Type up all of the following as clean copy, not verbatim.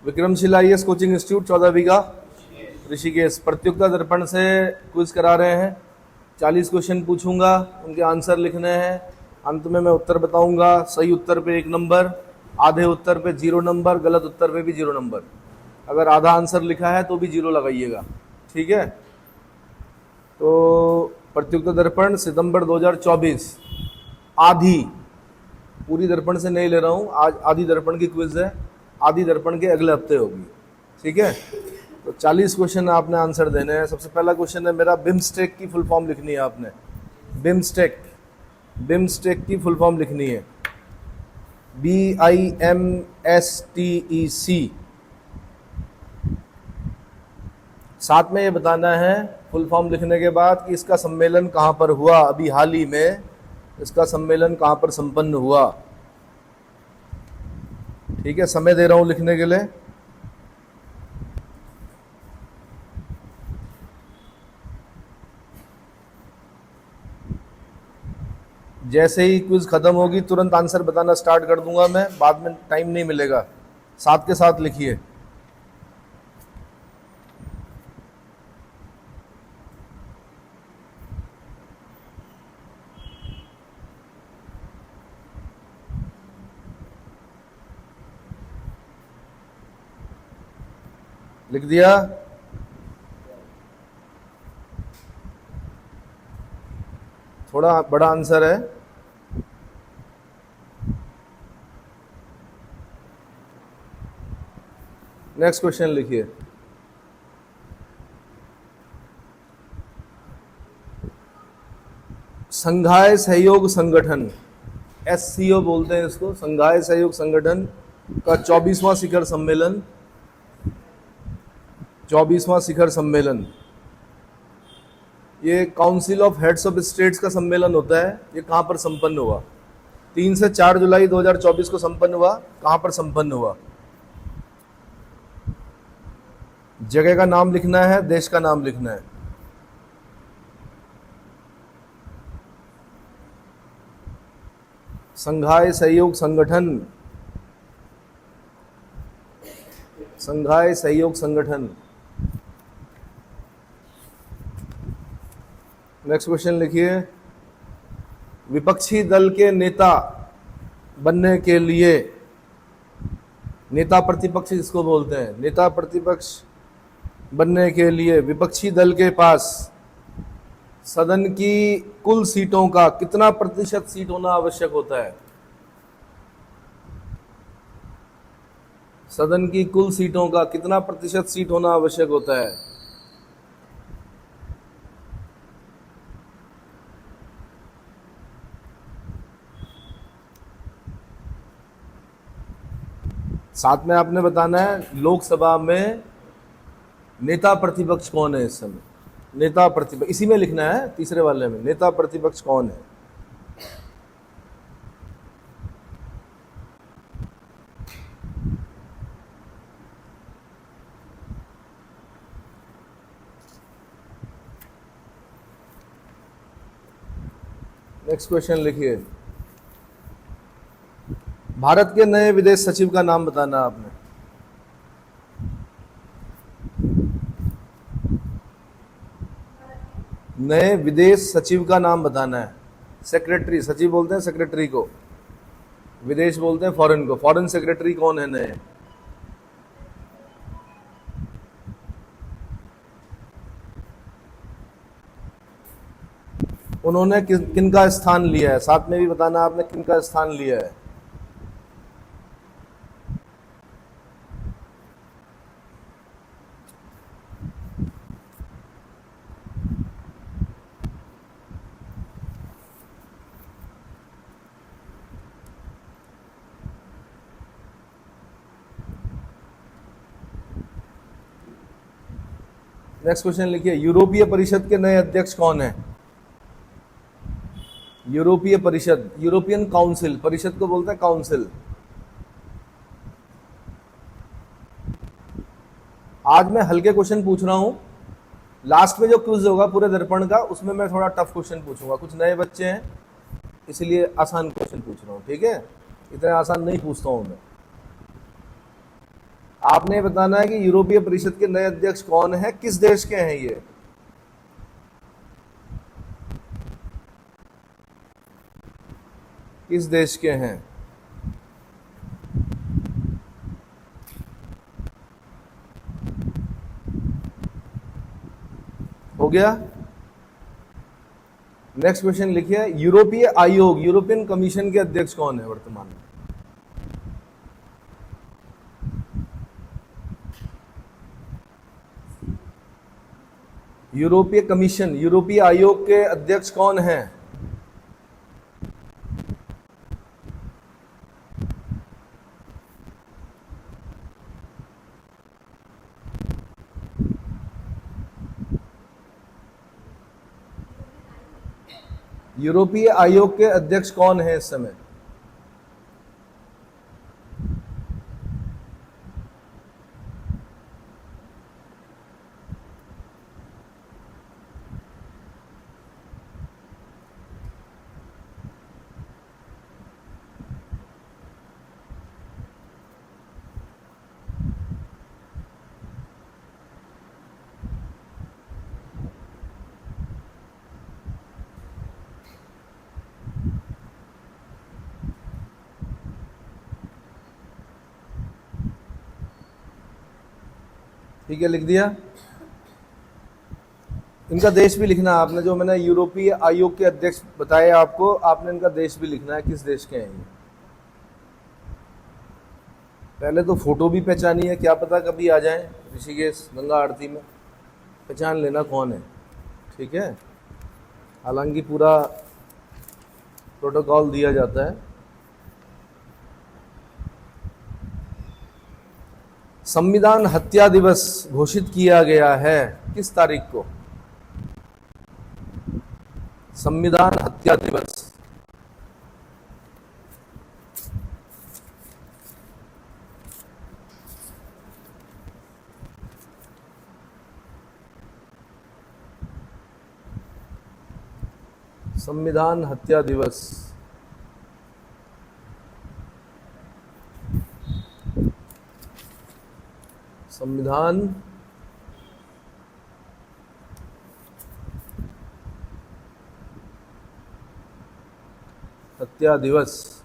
Vikramshila IAS coaching institute 14 बीघा ऋषिकेश प्रतियोगिता दर्पण से क्विज करा रहे हैं। 40 क्वेश्चन पूछूंगा, उनके आंसर लिखने हैं। अंत में मैं उत्तर बताऊंगा। सही उत्तर पे 1 नंबर, आधे उत्तर पे 0 नंबर, गलत उत्तर पे भी 0 नंबर। अगर आधा आंसर लिखा है तो भी 0 लगाइएगा, ठीक है। तो प्रतियोगिता दर्पण सितंबर 2024, आधी, पूरी दर्पण से नहीं ले रहा हूँ, आज आधी दर्पण की क्विज है, आधी दर्पण के अगले हफ्ते होगी, ठीक है। तो 40 क्वेश्चन आपने आंसर देने हैं। सबसे पहला क्वेश्चन है मेरा, बिम्स्टेक की फुल फॉर्म लिखनी है आपने। बिम्स्टेक, बिम्स्टेक की फुल फॉर्म लिखनी है, BIMSTEC। साथ में ये बताना है फुल फॉर्म लिखने के बाद कि इसका सम्मेलन कहाँ पर हुआ। अभी हाल ही में इसका सम्मेलन कहाँ पर संपन्न हुआ, ठीक है। समय दे रहा हूं लिखने के लिए। जैसे ही क्विज खत्म होगी तुरंत आंसर बताना स्टार्ट कर दूंगा मैं, बाद में टाइम नहीं मिलेगा। साथ के साथ लिखिए। लिख दिया? थोड़ा बड़ा आंसर है। नेक्स्ट क्वेश्चन लिखिए। संघाई सहयोग संगठन, SCO बोलते हैं इसको, संघाई सहयोग संगठन का 24वां शिखर सम्मेलन, 24वां शिखर सम्मेलन, ये council of heads of states का सम्मेलन होता है। ये कहाँ पर संपन्न हुआ? 3 से 4 जुलाई 2024 को संपन्न हुआ। कहाँ पर संपन्न हुआ? जगह का नाम लिखना है, देश का नाम लिखना है। संघाई सहयोग संगठन, संघाई सहयोग संगठन। नेक्स्ट क्वेश्चन लिखिए। विपक्षी दल के नेता बनने के लिए, नेता प्रतिपक्ष जिसको बोलते हैं, नेता प्रतिपक्ष बनने के लिए विपक्षी दल के पास सदन की कुल सीटों का कितना प्रतिशत सीट होना आवश्यक होता है? सदन की कुल सीटों का कितना प्रतिशत सीट होना आवश्यक होता है? साथ में आपने बताना है लोकसभा में नेता प्रतिपक्ष कौन है इस समय। नेता प्रतिपक्ष इसी में लिखना है, तीसरे वाले में नेता प्रतिपक्ष कौन है। नेक्स्ट क्वेश्चन लिखिए। भारत के नए विदेश सचिव का नाम बताना आपने। नए विदेश सचिव का नाम बताना है। सेक्रेटरी, सचिव बोलते हैं सेक्रेटरी को, विदेश बोलते हैं फॉरेन को। फॉरेन सेक्रेटरी कौन है नए? उन्होंने किनका स्थान लिया है? साथ में भी बताना आपने किनका स्थान लिया है। नेक्स्ट क्वेश्चन लिखिए। यूरोपीय परिषद के नए अध्यक्ष कौन है? यूरोपीय परिषद, यूरोपियन काउंसिल, परिषद को बोलते हैं काउंसिल। आज मैं हल्के क्वेश्चन पूछ रहा हूं, लास्ट में जो क्विज होगा पूरे दर्पण का उसमें मैं थोड़ा टफ क्वेश्चन पूछूंगा। कुछ नए बच्चे हैं इसलिए आसान क्वेश्चन पूछ रहा हूं, ठीक है। इतने आसान नहीं पूछता हूं मैं। आपने बताना है कि यूरोपीय परिषद के नए अध्यक्ष कौन है, किस देश के हैं ये। किस देश के हैं? हो गया। नेक्स्ट क्वेश्चन लिखिए, यूरोपीय आयोग, यूरोपियन कमीशन के अध्यक्ष कौन है वर्तमान में? यूरोपीय कमीशन, यूरोपीय आयोग के अध्यक्ष कौन हैं? यूरोपीय आयोग के अध्यक्ष कौन है इस समय? ठीक है, लिख दिया। इनका देश भी लिखना है आपने, जो मैंने यूरोपीय आयोग के अध्यक्ष बताया आपको, आपने इनका देश भी लिखना है, किस देश के हैं ये। पहले तो फोटो भी पहचानी है, क्या पता कभी आ जाए ऋषिकेश गंगा आरती में, पहचान लेना कौन है। ठीक है, हालांकि पूरा प्रोटोकॉल दिया जाता है। संविधान हत्या दिवस घोषित किया गया है किस तारीख को? संविधान हत्या दिवस। संविधान हत्या दिवस संविधान हत्या दिवस।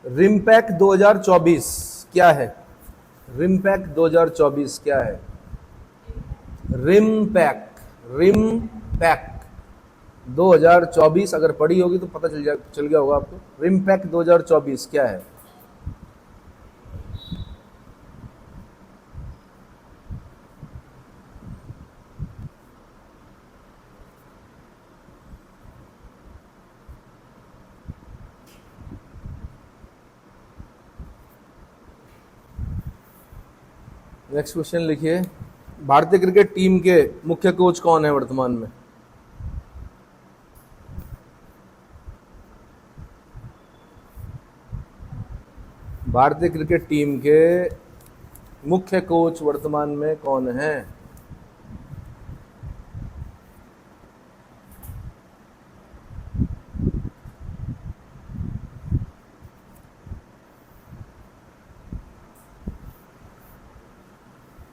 रिमपैक 2024 क्या है? रिमपैक 2024 क्या है? रिमपैक 2024 अगर पढ़ी होगी तो पता चल गया होगा आपको। रिमपैक 2024 क्या है? नेक्स्ट क्वेश्चन लिखिए, भारतीय क्रिकेट टीम के मुख्य कोच कौन है वर्तमान में? भारतीय क्रिकेट टीम के मुख्य कोच वर्तमान में कौन है?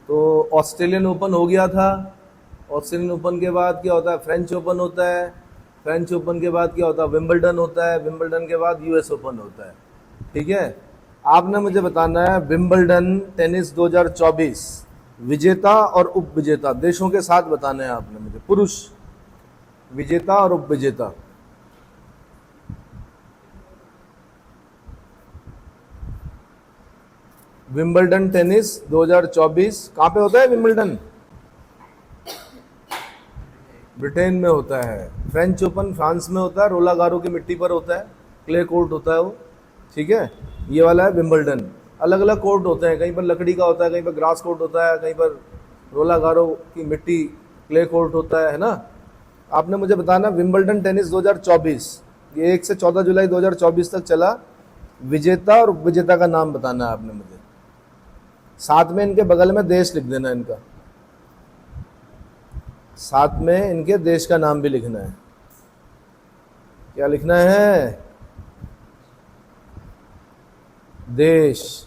तो ऑस्ट्रेलियन ओपन हो गया था। ऑस्ट्रेलियन ओपन के बाद क्या होता है? फ्रेंच ओपन होता है। फ्रेंच ओपन के बाद क्या होता है? विंबलडन होता है। विंबलडन के बाद यूएस ओपन होता है। ठीक है, आपने मुझे बताना है विंबलडन टेनिस 2024 विजेता और उप विजेता देशों के साथ बताने हैं आपने मुझे, पुरुष विजेता और उप विजेता। विंबलडन टेनिस 2024 कहाँ पे होता है? विंबलडन ब्रिटेन में होता है। फ्रेंच ओपन फ्रांस में होता है, रोला गारो की मिट्टी पर होता है, क्ले कोर्ट होता है वो। ठीक है, ये वाला है विंबलडन। अलग अलग कोर्ट होते हैं, कहीं पर लकड़ी का होता है, कहीं पर ग्रास कोर्ट होता है, कहीं पर रोला गारो की मिट्टी क्ले कोर्ट होता है ना। आपने मुझे बताना विंबलडन टेनिस 2024, ये 1 से 14 जुलाई 2024 तक चला। विजेता और उपविजेता का नाम बताना है आपने मुझे। साथ में इनके बगल में देश लिख देना इनका, साथ में इनके देश का नाम भी लिखना है। क्या लिखना है? देश।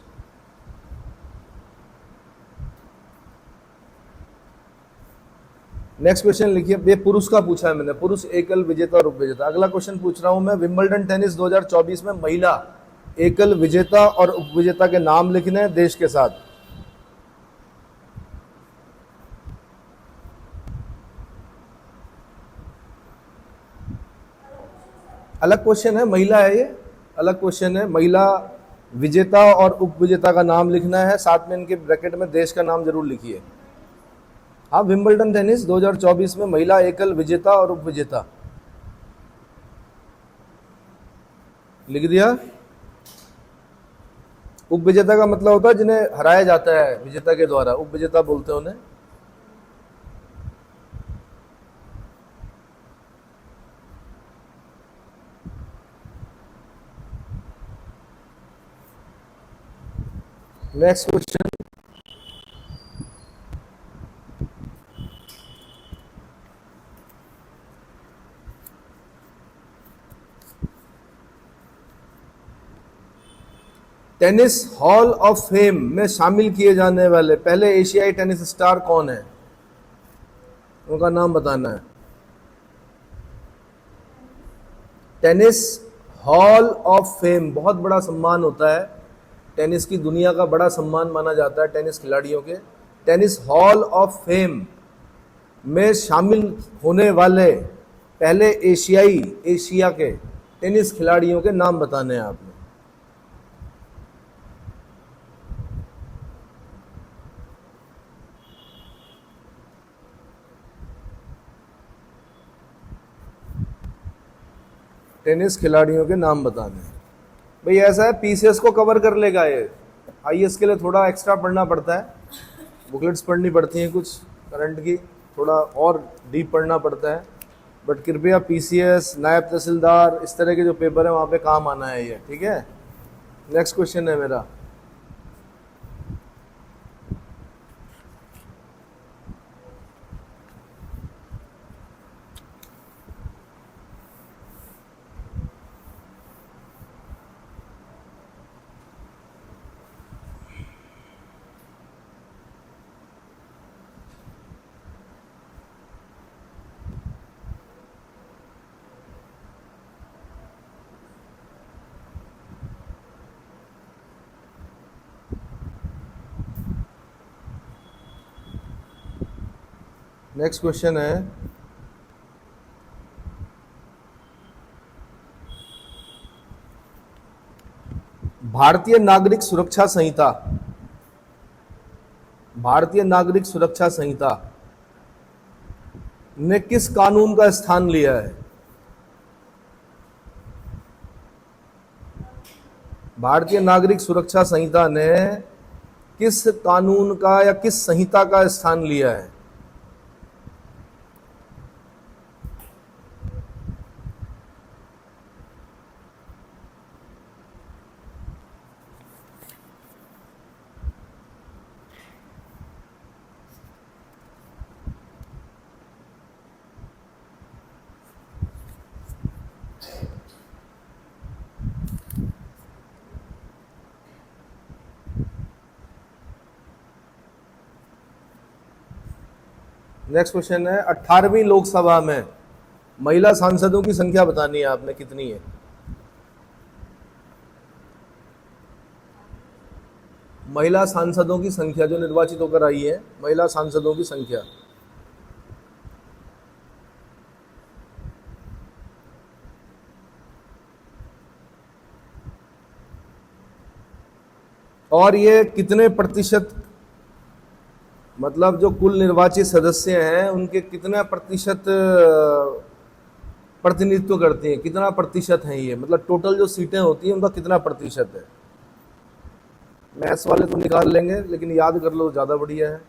नेक्स्ट क्वेश्चन लिखिए। ये पुरुष का पूछा है मैंने, पुरुष एकल विजेता और उपविजेता। अगला क्वेश्चन पूछ रहा हूं मैं, विंबलडन टेनिस 2024 में महिला एकल विजेता और उपविजेता के नाम लिखने हैं देश के साथ। अलग क्वेश्चन है, महिला है ये, अलग क्वेश्चन है। महिला विजेता और उपविजेता का नाम लिखना है, साथ में इनके ब्रैकेट में देश का नाम जरूर लिखिए। हाँ, विंबलडन टेनिस 2024 में महिला एकल विजेता और उपविजेता लिख दिया। उपविजेता का मतलब होता है जिन्हें हराया जाता है विजेता के द्वारा, उपविजेता बोलते हैं उन्हें। Next question, tennis hall of fame में शामिल किए जाने वाले पहले एशियाई टेनिस स्टार कौन है? उनका नाम बताना है। टेनिस हॉल ऑफ फेम बहुत बड़ा सम्मान होता है, टेनिस की दुनिया का बड़ा सम्मान माना जाता है टेनिस खिलाड़ियों के। टेनिस हॉल ऑफ फेम में शामिल होने वाले पहले एशिया के टेनिस खिलाड़ियों के नाम बताने हैं आपने। टेनिस खिलाड़ियों के नाम बताने हैं भाई। ऐसा है, पीसीएस को कवर कर लेगा ये, आईएएस के लिए थोड़ा एक्स्ट्रा पढ़ना पड़ता है, बुकलेट्स पढ़नी पड़ती हैं कुछ करंट की, थोड़ा और डीप पढ़ना पड़ता है। बट कृपया पीसीएस, नायब तहसीलदार, इस तरह के जो पेपर है वहाँ पे काम आना है ये, ठीक है। नेक्स्ट क्वेश्चन है मेरा, नेक्स्ट क्वेश्चन है, भारतीय नागरिक सुरक्षा संहिता, भारतीय नागरिक सुरक्षा संहिता ने किस कानून का स्थान लिया है? भारतीय नागरिक सुरक्षा संहिता ने किस कानून का या किस संहिता का स्थान लिया है? नेक्स्ट क्वेश्चन है, 18वीं लोकसभा में महिला सांसदों की संख्या बतानी है आपने, कितनी है? महिला सांसदों की संख्या जो निर्वाचित होकर आई है, महिला सांसदों की संख्या। और ये कितने प्रतिशत, मतलब जो कुल निर्वाचित सदस्य हैं उनके कितना प्रतिशत प्रतिनिधित्व करती हैं, कितना प्रतिशत है ये, मतलब टोटल जो सीटें होती हैं उनका कितना प्रतिशत है? मैथ्स वाले तो निकाल लेंगे, लेकिन याद कर लो ज़्यादा बढ़िया है।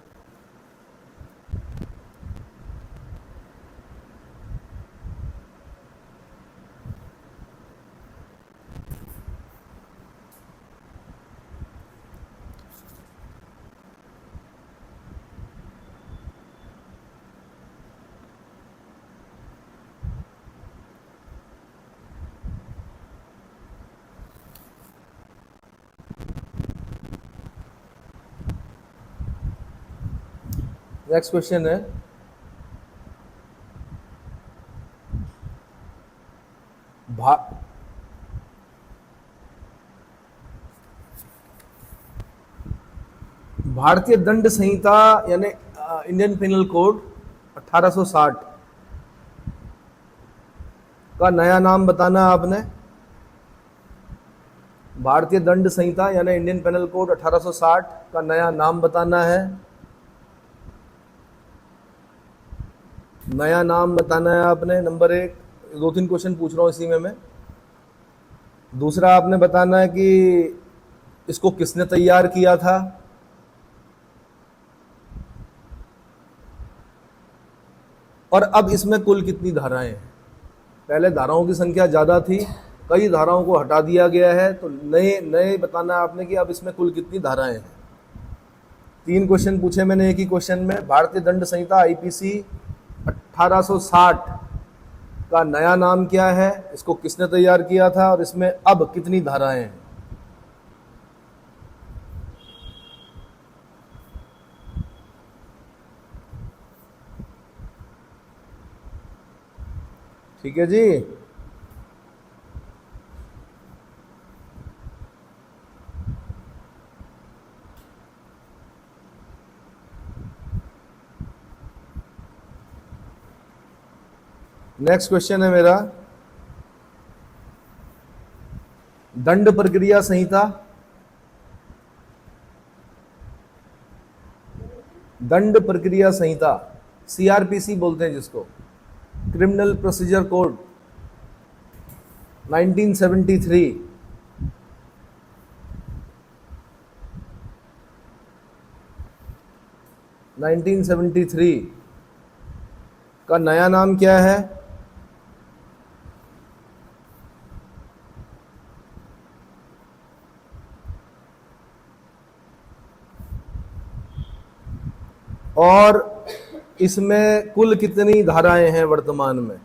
नेक्स्ट क्वेश्चन है, भा भारतीय दंड संहिता यानी इंडियन पिनल कोड 1860 का नया नाम बताना है आपने। भारतीय दंड संहिता यानी इंडियन पेनल कोड 1860 का नया नाम बताना है। नया नाम बताना है आपने, नंबर 1। 2-3 क्वेश्चन पूछ रहा हूं इसी में मैं। दूसरा आपने बताना है कि इसको किसने तैयार किया था। और अब इसमें कुल कितनी धाराएं हैं। पहले धाराओं की संख्या ज़्यादा थी, कई धाराओं को हटा दिया गया है, तो नए बताना है आपने कि अब इसमें कुल कितनी धाराएं हैं। 3 क्वेश्चन पूछे मैंने एक ही क्वेश्चन में। भारतीय दंड संहिता आईपीसी 1860 का नया नाम क्या है, इसको किसने तैयार किया था, और इसमें अब कितनी धाराएं हैं। ठीक है जी। नेक्स्ट क्वेश्चन है मेरा, दंड प्रक्रिया संहिता। दंड प्रक्रिया संहिता सीआरपीसी बोलते हैं जिसको, क्रिमिनल प्रोसीजर कोड 1973 1973 का नया नाम क्या है। और इसमें कुल कितनी धाराएं हैं वर्तमान में।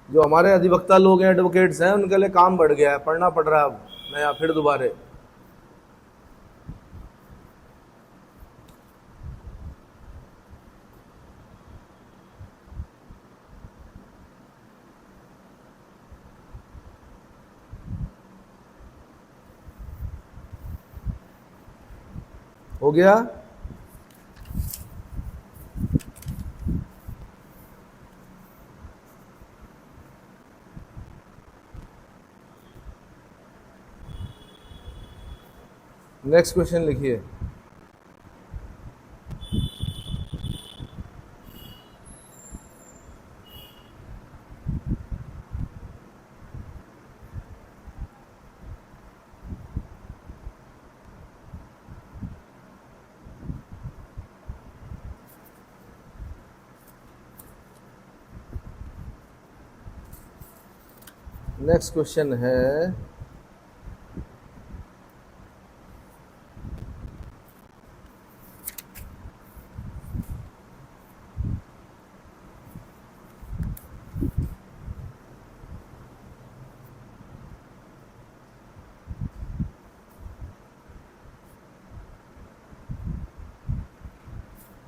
जो हमारे अधिवक्ता लोग हैं, एडवोकेट्स हैं, उनके लिए काम बढ़ गया है, पढ़ना पड़ रहा है अब नया फिर दोबारे। हो गया। नेक्स्ट क्वेश्चन लिखिए। नेक्स्ट क्वेश्चन है,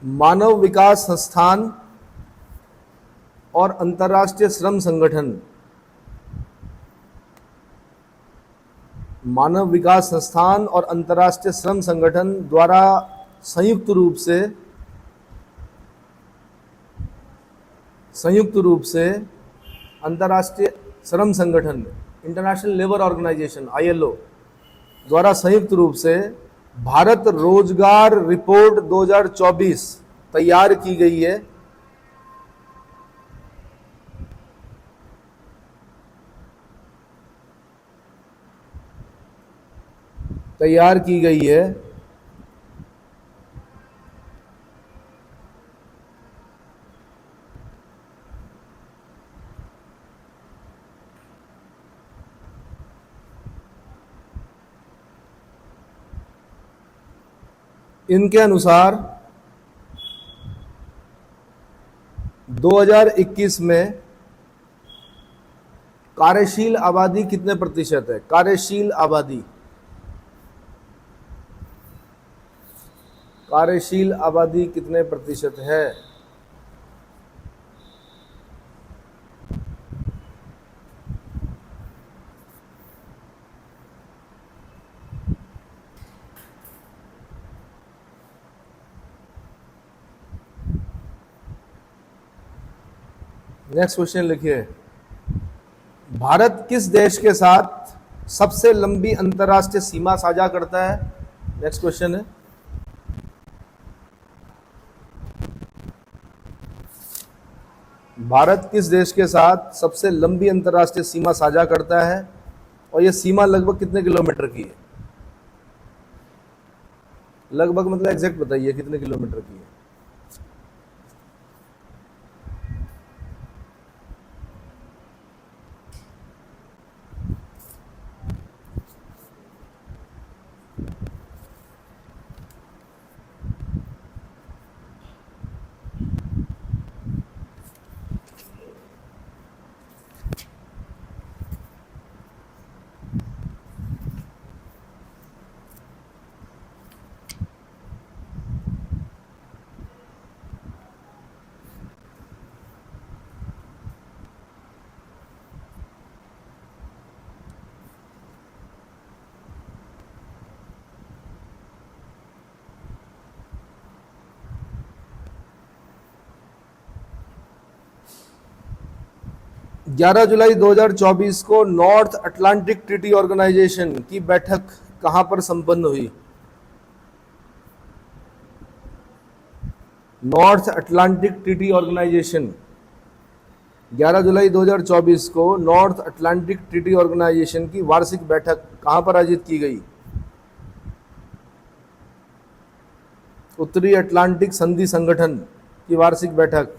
मानव विकास संस्थान और अंतर्राष्ट्रीय श्रम संगठन, मानव विकास संस्थान और अंतर्राष्ट्रीय श्रम संगठन द्वारा संयुक्त रूप से अंतर्राष्ट्रीय श्रम संगठन, इंटरनेशनल लेबर ऑर्गेनाइजेशन ILO द्वारा संयुक्त रूप से भारत रोजगार रिपोर्ट 2024 तैयार की गई है। इनके अनुसार 2021 में कार्यशील आबादी कितने प्रतिशत है। कार्यशील आबादी कार्यशील आबादी कितने प्रतिशत है? नेक्स्ट क्वेश्चन लिखिए, भारत किस देश के साथ सबसे लंबी अंतर्राष्ट्रीय सीमा साझा करता है? नेक्स्ट क्वेश्चन है, भारत किस देश के साथ सबसे लंबी अंतर्राष्ट्रीय सीमा साझा करता है और यह सीमा लगभग कितने किलोमीटर की है? लगभग मतलब एग्जैक्ट बताइए कितने किलोमीटर की है? ग्यारह जुलाई 2024 को नॉर्थ अटलांटिक ट्रीटी ऑर्गेनाइजेशन की बैठक कहां पर संपन्न हुई? नॉर्थ अटलांटिक ट्रीटी ऑर्गेनाइजेशन 11 जुलाई 2024 को नॉर्थ अटलांटिक ट्रीटी ऑर्गेनाइजेशन की वार्षिक बैठक कहां पर आयोजित की गई? उत्तरी अटलांटिक संधि संगठन की वार्षिक बैठक।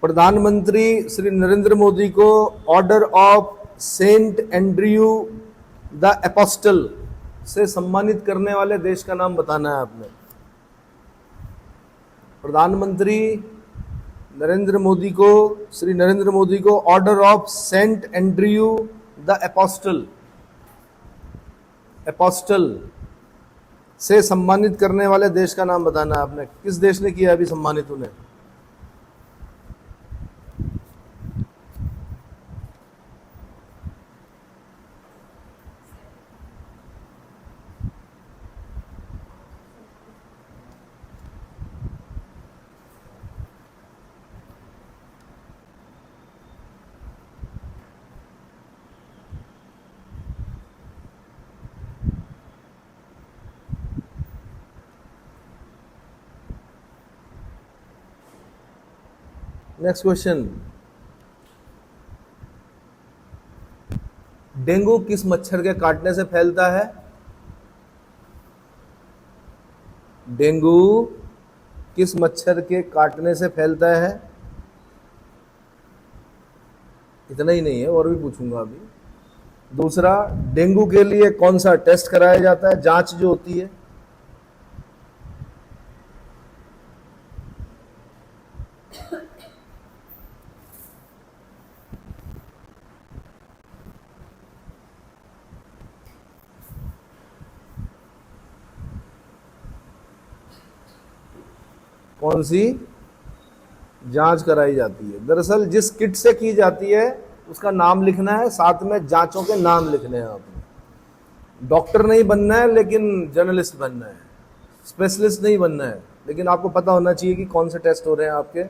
प्रधानमंत्री श्री नरेंद्र मोदी को order of Saint Andrew the Apostle से सम्मानित करने वाले देश का नाम बताना है आपने। प्रधानमंत्री श्री नरेंद्र मोदी को order of Saint Andrew the Apostle से सम्मानित करने वाले देश का नाम बताना है आपने। किस देश ने किया अभी सम्मानित उन्हें? नेक्स्ट क्वेश्चन, डेंगू किस मच्छर के काटने से फैलता है? डेंगू किस मच्छर के काटने से फैलता है? इतना ही नहीं है, और भी पूछूंगा अभी। दूसरा, डेंगू के लिए कौन सा टेस्ट कराया जाता है, जांच जो होती है? कौन सी जांच कराई जाती है? दरअसल जिस किट से की जाती है उसका नाम लिखना है, साथ में जांचों के नाम लिखने हैं आपने। डॉक्टर नहीं बनना है लेकिन जर्नलिस्ट बनना है, स्पेशलिस्ट नहीं बनना है, लेकिन आपको पता होना चाहिए कि कौन से टेस्ट हो रहे हैं आपके।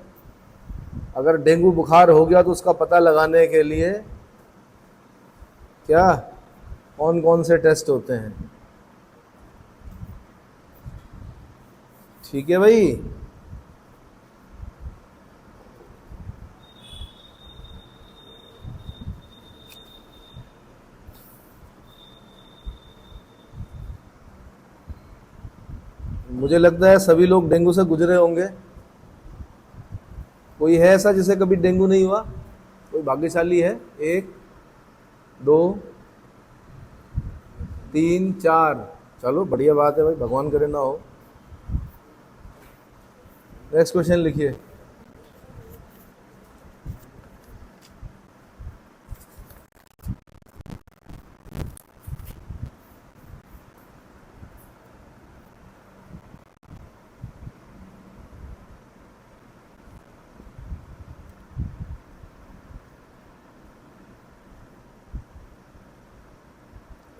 अगर डेंगू बुखार हो गया तो उसका पता लगाने के लिए क्या कौन कौन से टेस्ट होते हैं। ठीक है भाई। मुझे लगता है सभी लोग डेंगू से गुजरे होंगे। कोई है ऐसा जिसे कभी डेंगू नहीं हुआ? कोई भाग्यशाली है? 1 2 3 4, चलो बढ़िया बात है भाई, भगवान करे ना हो। नेक्स्ट क्वेश्चन लिखिए।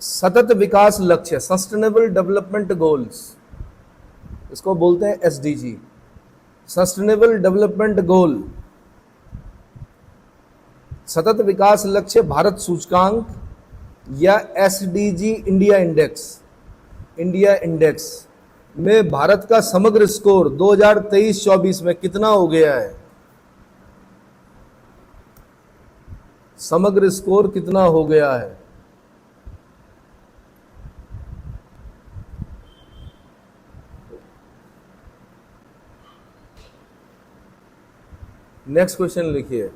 सतत विकास लक्ष्य, सस्टेनेबल डेवलपमेंट गोल्स, इसको बोलते हैं एसडीजी, सस्टेनेबल डेवलपमेंट गोल। सतत विकास लक्ष्य भारत सूचकांक या एसडीजी इंडिया इंडेक्स में भारत का समग्र स्कोर 2023-24 में कितना हो गया है? समग्र स्कोर कितना हो गया है? नेक्स्ट क्वेश्चन लिखिए।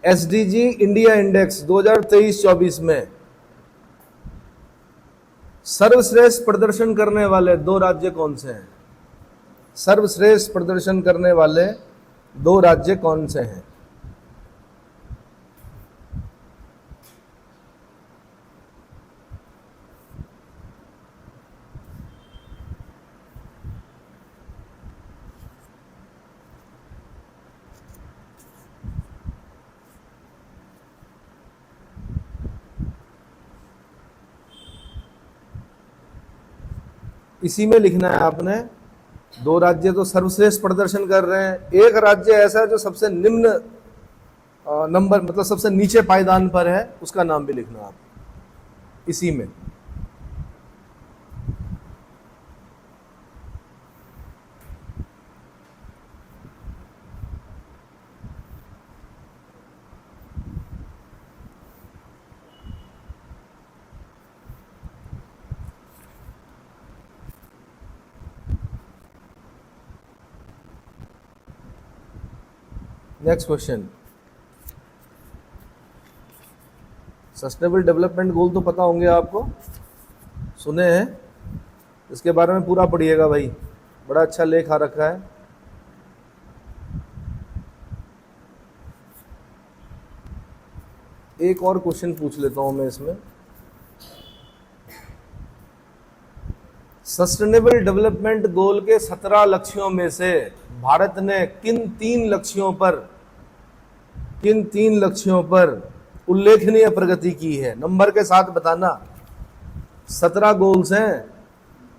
एसडीजी इंडिया इंडेक्स 2023-24 में सर्वश्रेष्ठ प्रदर्शन करने वाले 2 राज्य कौन से हैं? सर्वश्रेष्ठ प्रदर्शन करने वाले 2 राज्य कौन से हैं? इसी में लिखना है आपने। 2 राज्य तो सर्वश्रेष्ठ प्रदर्शन कर रहे हैं, एक राज्य ऐसा है जो सबसे निम्न नंबर, मतलब सबसे नीचे पायदान पर है, उसका नाम भी लिखना आप इसी में। Next question. Sustainable development goal तो पता होंगे आपको, सुने हैं, इसके बारे में पूरा पढ़िएगा भाई, बड़ा अच्छा लेख आ रखा है। एक और क्वेश्चन पूछ लेता हूं मैं इसमें। सस्टेनेबल डेवलपमेंट गोल के 17 लक्ष्यों में से भारत ने किन 3 लक्ष्यों पर उल्लेखनीय प्रगति की है? नंबर के साथ बताना। 17 गोल्स हैं,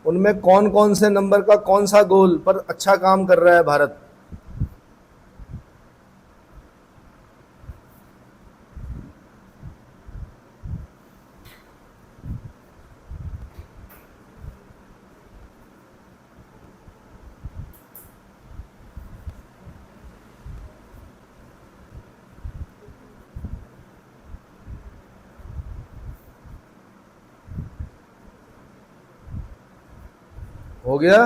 उनमें कौन कौन से नंबर का कौन सा गोल पर अच्छा काम कर रहा है भारत? हो गया?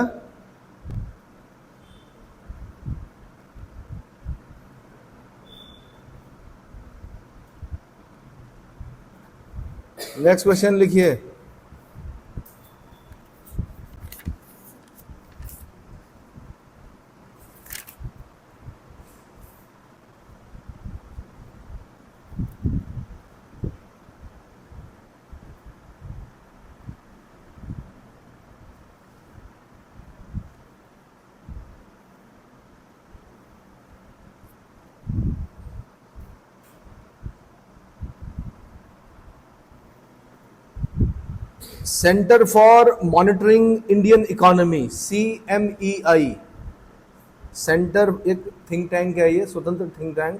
नेक्स्ट क्वेश्चन लिखिए। Centre for monitoring Indian economy, CMEI, centre एक थिंक टैंक है, ये स्वतंत्र think tank.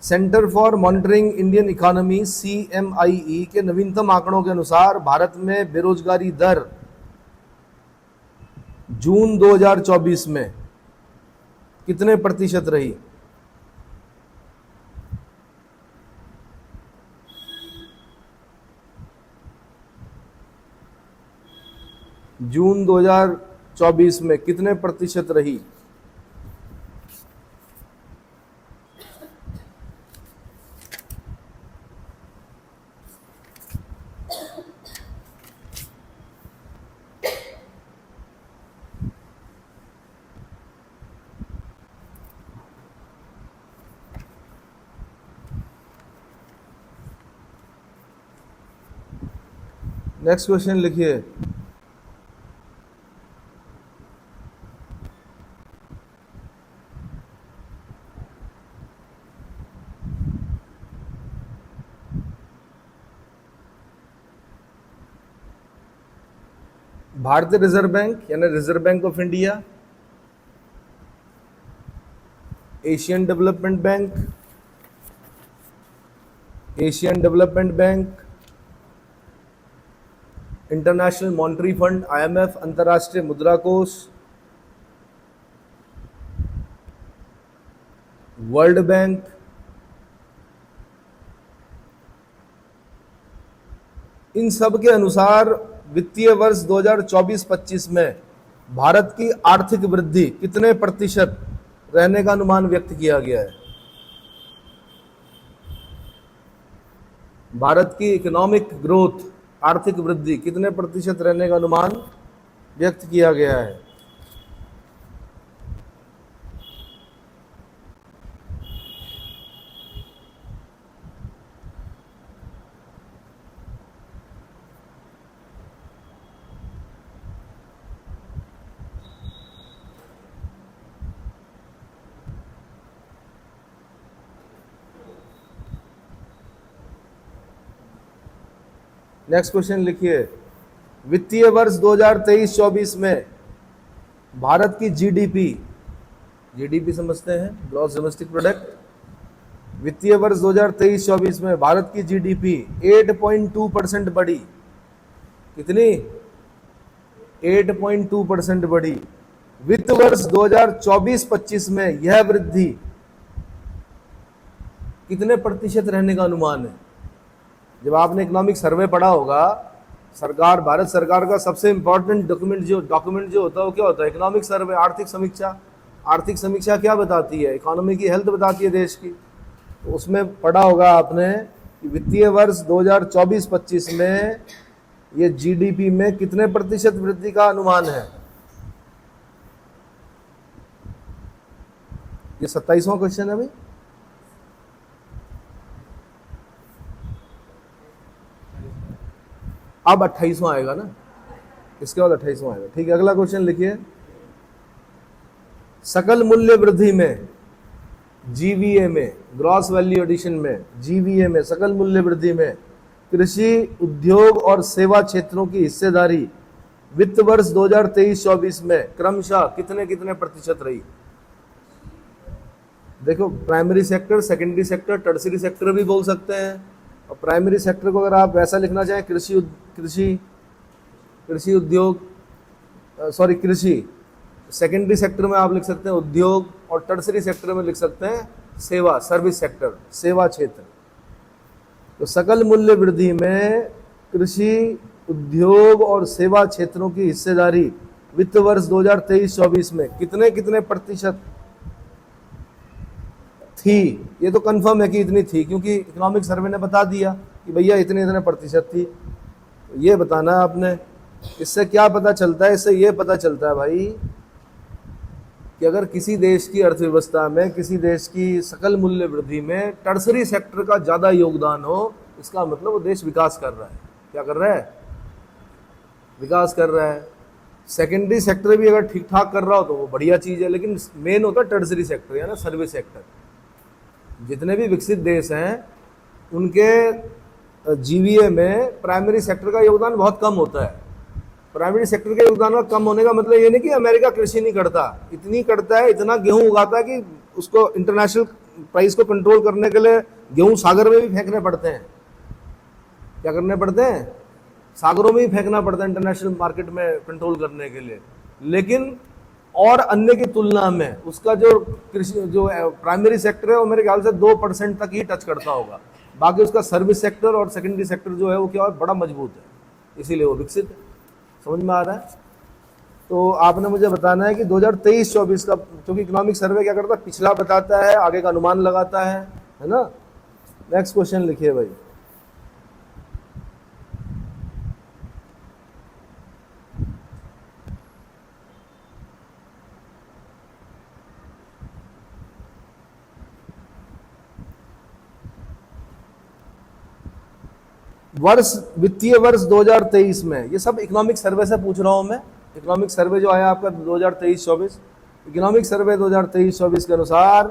Centre for monitoring Indian economy CMIE के नवीनतम आंकड़ों के अनुसार भारत में बेरोजगारी दर जून 2024 में कितने प्रतिशत रही? जून 2024 2024 में कितने प्रतिशत रही? नेक्स्ट क्वेश्चन लिखिए। भारतीय रिजर्व बैंक यानी reserve Bank of India, Asian development bank, Asian development bank, International Monetary fund IMF, अंतर्राष्ट्रीय मुद्रा कोष, वर्ल्ड बैंक, इन सब के अनुसार वित्तीय वर्ष 2024-25 में भारत की आर्थिक वृद्धि कितने प्रतिशत रहने का अनुमान व्यक्त किया गया है? भारत की इकोनॉमिक ग्रोथ, आर्थिक वृद्धि कितने प्रतिशत रहने का अनुमान व्यक्त किया गया है? नेक्स्ट क्वेश्चन लिखिए। वित्तीय वर्ष 2023-24 में भारत की जीडीपी समझते हैं, ग्रॉस डोमेस्टिक प्रोडक्ट। वित्तीय वर्ष 2023-24 में भारत की जीडीपी 8.2% बढ़ी। कितनी? 8.2% बढ़ी। वित्त वर्ष 2024-25 में यह वृद्धि कितने प्रतिशत रहने का अनुमान है? जब आपने इकोनॉमिक सर्वे पढ़ा होगा, भारत सरकार का सबसे इंपॉर्टेंट डॉक्यूमेंट जो होता है वो क्या होता है? इकोनॉमिक सर्वे, आर्थिक समीक्षा। आर्थिक समीक्षा क्या बताती है? इकोनॉमी की हेल्थ बताती है देश की। तो उसमें पढ़ा होगा आपने कि वित्तीय वर्ष 2024-25 में ये जीडीपी में कितने प्रतिशत वृद्धि का अनुमान है? ये 27वां क्वेश्चन है भाई। अब 28वां आएगा ना, इसके बाद 28वां आएगा। ठीक है, अगला क्वेश्चन लिखिए। सकल मूल्य वृद्धि में, जीवीए में, ग्रॉस वैल्यू एडिशन में, जीवीए में, सकल मूल्य वृद्धि में कृषि, उद्योग और सेवा क्षेत्रों की हिस्सेदारी वित्त वर्ष 2023-24 में क्रमशः कितने कितने प्रतिशत रही? देखो, primary sector, secondary sector, tertiary sector भी बोल सकते हैं। और प्राइमरी सेक्टर को अगर आप वैसा लिखना चाहें, कृषि। सेकेंडरी सेक्टर में आप लिख सकते हैं उद्योग, और टर्सरी सेक्टर में लिख सकते हैं सेवा, सर्विस सेक्टर, सेवा क्षेत्र। तो सकल मूल्य वृद्धि में कृषि, उद्योग और सेवा क्षेत्रों की हिस्सेदारी वित्त वर्ष 2023-24 में कितने कितने प्रतिशत थी? ये तो कंफर्म है कि इतनी थी, क्योंकि इकोनॉमिक सर्वे ने बता दिया कि भैया इतने इतने प्रतिशत थी। ये बताना है आपने। इससे क्या पता चलता है? इससे ये पता चलता है भाई कि अगर किसी देश की अर्थव्यवस्था में, किसी देश की सकल मूल्य वृद्धि में टर्सरी सेक्टर का ज़्यादा योगदान हो, इसका मतलब वो देश विकास कर रहा है। क्या कर रहा है? विकास कर रहा है। सेकेंडरी सेक्टर भी अगर ठीक ठाक कर रहा हो तो वो बढ़िया चीज़ है, लेकिन मेन होता है टर्सरी सेक्टर यानी सर्विस सेक्टर। जितने भी विकसित देश हैं उनके जीवीए में प्राइमरी सेक्टर का योगदान बहुत कम होता है। प्राइमरी सेक्टर के योगदान का कम होने का मतलब ये नहीं कि अमेरिका कृषि नहीं करता, इतनी करता है, इतना गेहूं उगाता है कि उसको इंटरनेशनल प्राइस को कंट्रोल करने के लिए गेहूं सागर में भी फेंकने पड़ते हैं। क्या करने पड़ते हैं? सागरों में ही फेंकना पड़ता है इंटरनेशनल मार्केट में कंट्रोल करने के लिए। लेकिन और अन्य की तुलना में उसका जो कृषि, जो प्राइमरी सेक्टर है वो मेरे ख्याल से 2% तक ही टच करता होगा। बाकी उसका सर्विस सेक्टर और सेकेंडरी सेक्टर जो है वो क्या है, बड़ा मजबूत है, इसीलिए वो विकसित है। समझ में आ रहा है? तो आपने मुझे बताना है कि 2023-24 का, क्योंकि इकोनॉमिक सर्वे क्या करता है, पिछला बताता है, आगे का अनुमान लगाता है ना। नेक्स्ट क्वेश्चन लिखिए भाई। वित्तीय वर्ष 2023 में, ये सब इकोनॉमिक सर्वे से पूछ रहा हूं मैं। इकोनॉमिक सर्वे जो आया आपका 2023-24, इकोनॉमिक सर्वे 2023-24 के अनुसार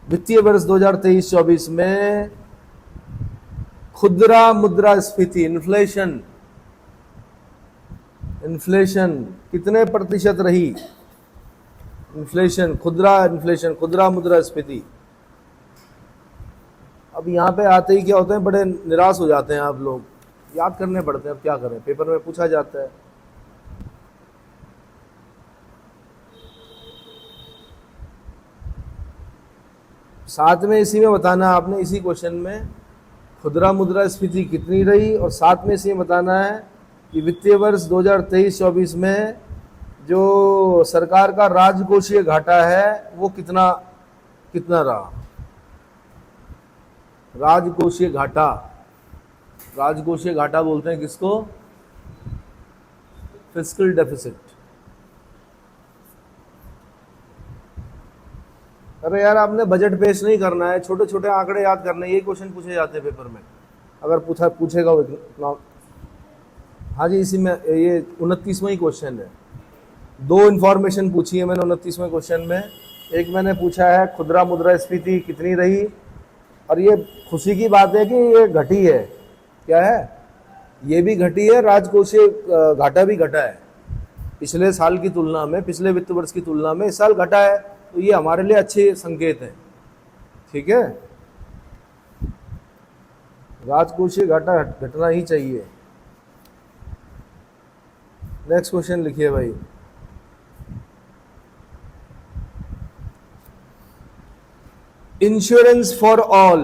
वित्तीय वर्ष 2023-24 में खुदरा मुद्रास्फीति, इन्फ्लेशन कितने प्रतिशत रही? इन्फ्लेशन, खुदरा मुद्रास्फीति। अब यहाँ पे आते ही क्या होते हैं, बड़े निराश हो जाते हैं आप लोग, याद करने पड़ते हैं, अब क्या करें, पेपर में पूछा जाता है। साथ में इसी में बताना है आपने, इसी क्वेश्चन में खुदरा मुद्रास्फीति कितनी रही, और साथ में इसी में बताना है कि वित्तीय वर्ष 2023-24 में जो सरकार का राजकोषीय घाटा है वो कितना रहा। राजकोषीय घाटा बोलते हैं किसको? Fiscal deficit. अरे यार, आपने बजट पेश नहीं करना है, छोटे छोटे आंकड़े याद करने, ये क्वेश्चन पूछे जाते हैं पेपर में, अगर पूछेगा वो। हाँ जी, इसी में ये 29वां ही क्वेश्चन है। 2 इंफॉर्मेशन पूछी है मैंने 29वें क्वेश्चन में। एक मैंने पूछा है खुदरा मुद्रास्फीति कितनी रही, और ये खुशी की बात है कि ये घटी है। क्या है? ये भी घटी है, राजकोषीय घाटा भी घटा है पिछले साल की तुलना में, पिछले वित्त वर्ष की तुलना में इस साल घटा है, तो ये हमारे लिए अच्छे संकेत हैं। ठीक है, राजकोषीय घाटा घटना ही चाहिए। नेक्स्ट क्वेश्चन लिखिए भाई। Insurance for all,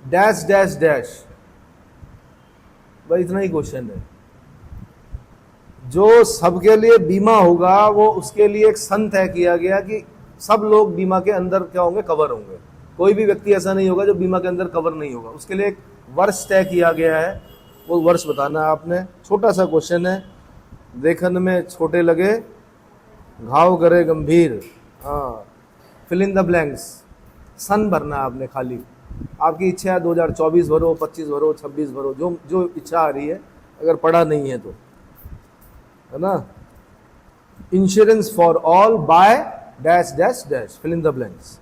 dash dash dash, भाई इतना ही क्वेश्चन है। जो सबके लिए बीमा होगा वो उसके लिए एक सन तय किया गया कि सब लोग बीमा के अंदर क्या होंगे, कवर होंगे। कोई भी व्यक्ति ऐसा नहीं होगा जो बीमा के अंदर कवर नहीं होगा। उसके लिए एक वर्ष तय किया गया है, वो वर्ष बताना है आपने। छोटा सा क्वेश्चन है, देखने में छोटे लगे घाव करे गंभीर। हाँ, फिल इन द ब्लैंक्स, सन भरना है आपने खाली। आपकी इच्छा है 2024 भरो, 25 भरो, 26 भरो, जो इच्छा आ रही है, अगर पढ़ा नहीं है तो, है ना। Insurance for all by dash dash dash, fill in the blanks.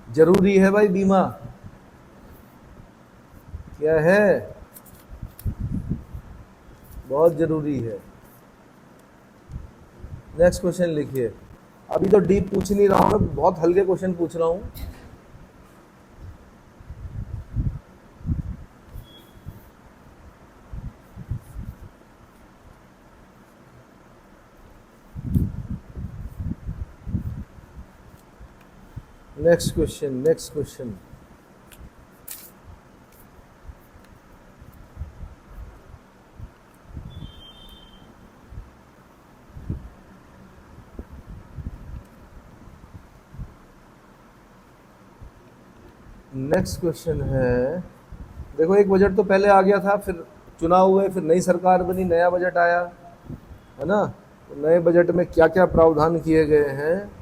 जरूरी है भाई बीमा, क्या है, बहुत जरूरी है। नेक्स्ट क्वेश्चन लिखिए। अभी तो डीप पूछ नहीं रहा हूं मैं, बहुत हल्के क्वेश्चन पूछ रहा हूं। Next question. नेक्स्ट क्वेश्चन है, देखो एक बजट तो पहले आ गया था, फिर चुनाव हुए, फिर नई सरकार बनी, नया बजट आया, है ना। तो नए बजट में क्या क्या प्रावधान किए गए हैं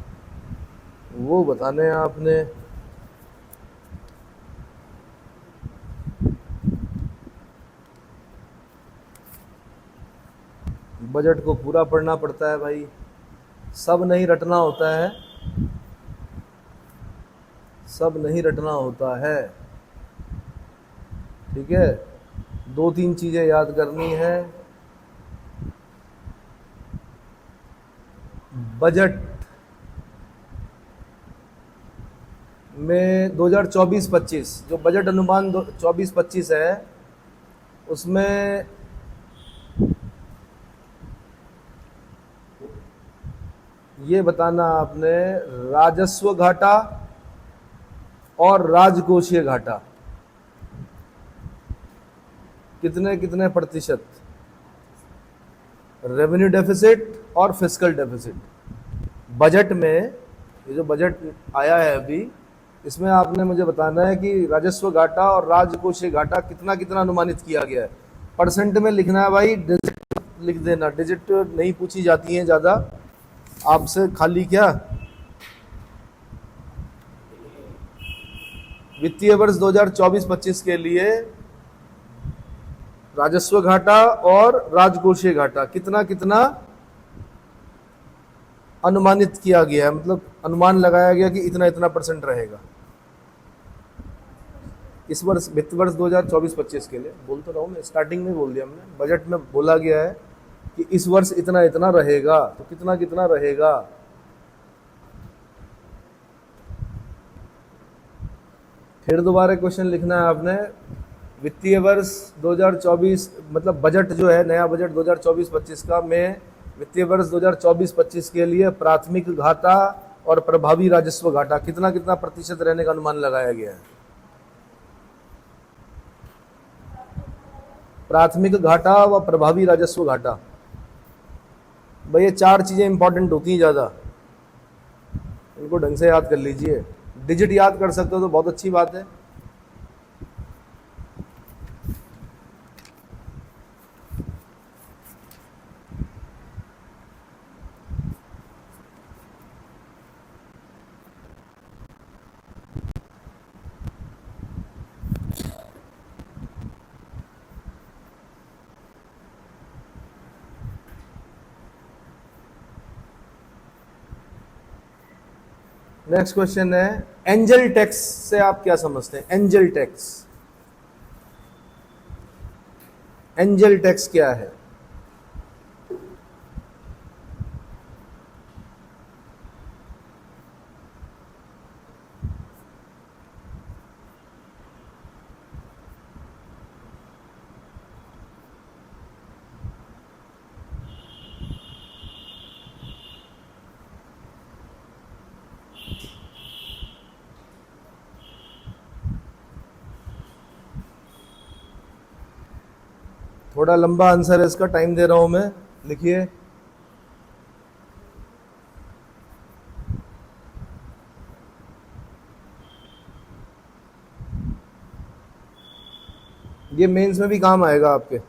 वो बताने हैं आपने। बजट को पूरा पढ़ना पड़ता है भाई, सब नहीं रटना होता है, सब नहीं रटना होता है। ठीक है, 2-3 चीजें याद करनी है। बजट में 2024-25 जो बजट अनुमान 24-25 है, उसमें ये बताना आपने, राजस्व घाटा और राजकोषीय घाटा कितने कितने प्रतिशत, रेवेन्यू डेफिसिट और फिस्कल डेफिसिट। बजट में, ये जो बजट आया है अभी, इसमें आपने मुझे बताना है कि राजस्व घाटा और राजकोषीय घाटा कितना कितना अनुमानित किया गया है। परसेंट में लिखना है भाई, डिजिट लिख देना, डिजिट नहीं पूछी जाती है ज़्यादा आपसे, खाली क्या वित्तीय वर्ष 2024-25 के लिए राजस्व घाटा और राजकोषीय घाटा कितना कितना अनुमानित किया गया है, मतलब अनुमान लगाया गया कि इतना इतना परसेंट रहेगा इस वर्ष, वित्त वर्ष 2024-25 के लिए। बोल तो रहा हूँ मैं, स्टार्टिंग में बोल दिया हमने, बजट में बोला गया है कि इस वर्ष इतना इतना रहेगा, तो कितना कितना रहेगा। फिर दोबारा क्वेश्चन लिखना है आपने, वित्तीय वर्ष 2024 मतलब बजट जो है, नया बजट 2024-25 का, में वित्तीय वर्ष 2024-25 के लिए प्राथमिक घाटा और प्रभावी राजस्व घाटा कितना कितना प्रतिशत रहने का अनुमान लगाया गया है। प्राथमिक घाटा व प्रभावी राजस्व घाटा, भाई ये चार चीजें इंपॉर्टेंट होती हैं ज़्यादा, इनको ढंग से याद कर लीजिए। डिजिट याद कर सकते हो तो बहुत अच्छी बात है। नेक्स्ट क्वेश्चन है, एंजल टैक्स से आप क्या समझते हैं? एंजल टैक्स, एंजल टैक्स क्या है? थोड़ा लंबा आंसर है इसका, टाइम दे रहा हूं मैं, लिखिए। ये मेंस में भी काम आएगा आपके।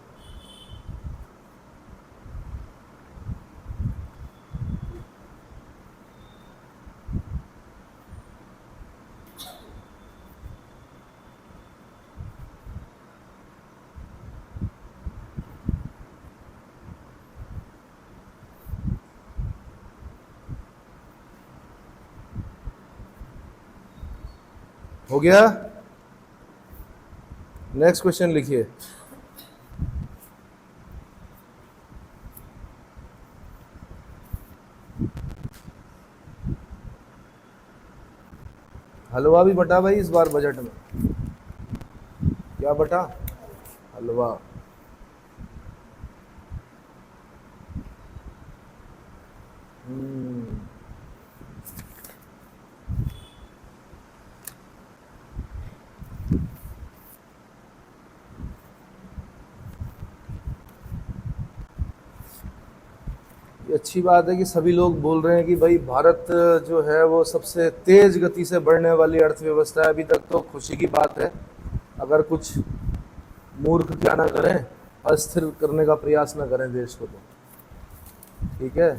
हो गया? नेक्स्ट क्वेश्चन लिखिए। हलवा भी बटा भाई इस बार बजट में, क्या बटा? हलवा। ये अच्छी बात है कि सभी लोग बोल रहे हैं कि भाई भारत जो है वो सबसे तेज गति से बढ़ने वाली अर्थव्यवस्था है। अभी तक तो खुशी की बात है, अगर कुछ मूर्ख क्या ना करें, अस्थिर करने का प्रयास ना करें देश को, तो ठीक है।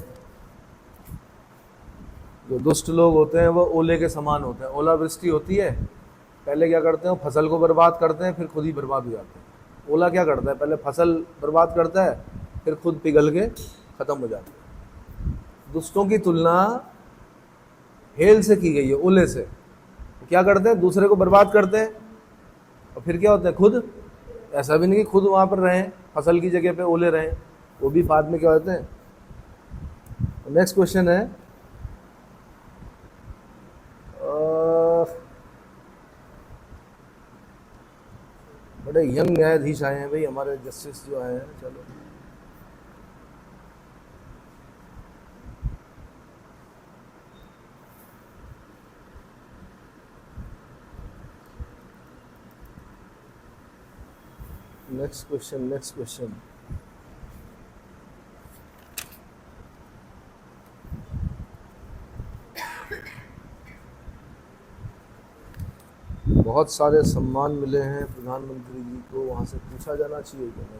जो दुष्ट लोग होते हैं वो ओले के समान होते हैं, ओलावृष्टि होती है, पहले क्या करते हैं, फसल को बर्बाद करते हैं, फिर खुद ही बर्बाद हो जाते हैं। ओला क्या करता है, पहले फसल बर्बाद करता है, फिर खुद पिघल के खत्म हो जाता है। दुष्टों की तुलना हेल से की गई है, ओले से। तो क्या करते हैं, दूसरे को बर्बाद करते हैं और फिर क्या होता है, खुद, ऐसा भी नहीं कि खुद वहाँ पर रहें, फसल की जगह पे ओले रहें, वो भी बाद में क्या होते हैं। नेक्स्ट क्वेश्चन है, बड़े यंग न्यायाधीश आए हैं भाई हमारे, जस्टिस जो आए हैं। चलो नेक्स्ट क्वेश्चन, नेक्स्ट क्वेश्चन। बहुत सारे सम्मान मिले हैं प्रधानमंत्री जी को, वहाँ से पूछा जाना चाहिए कि नहीं?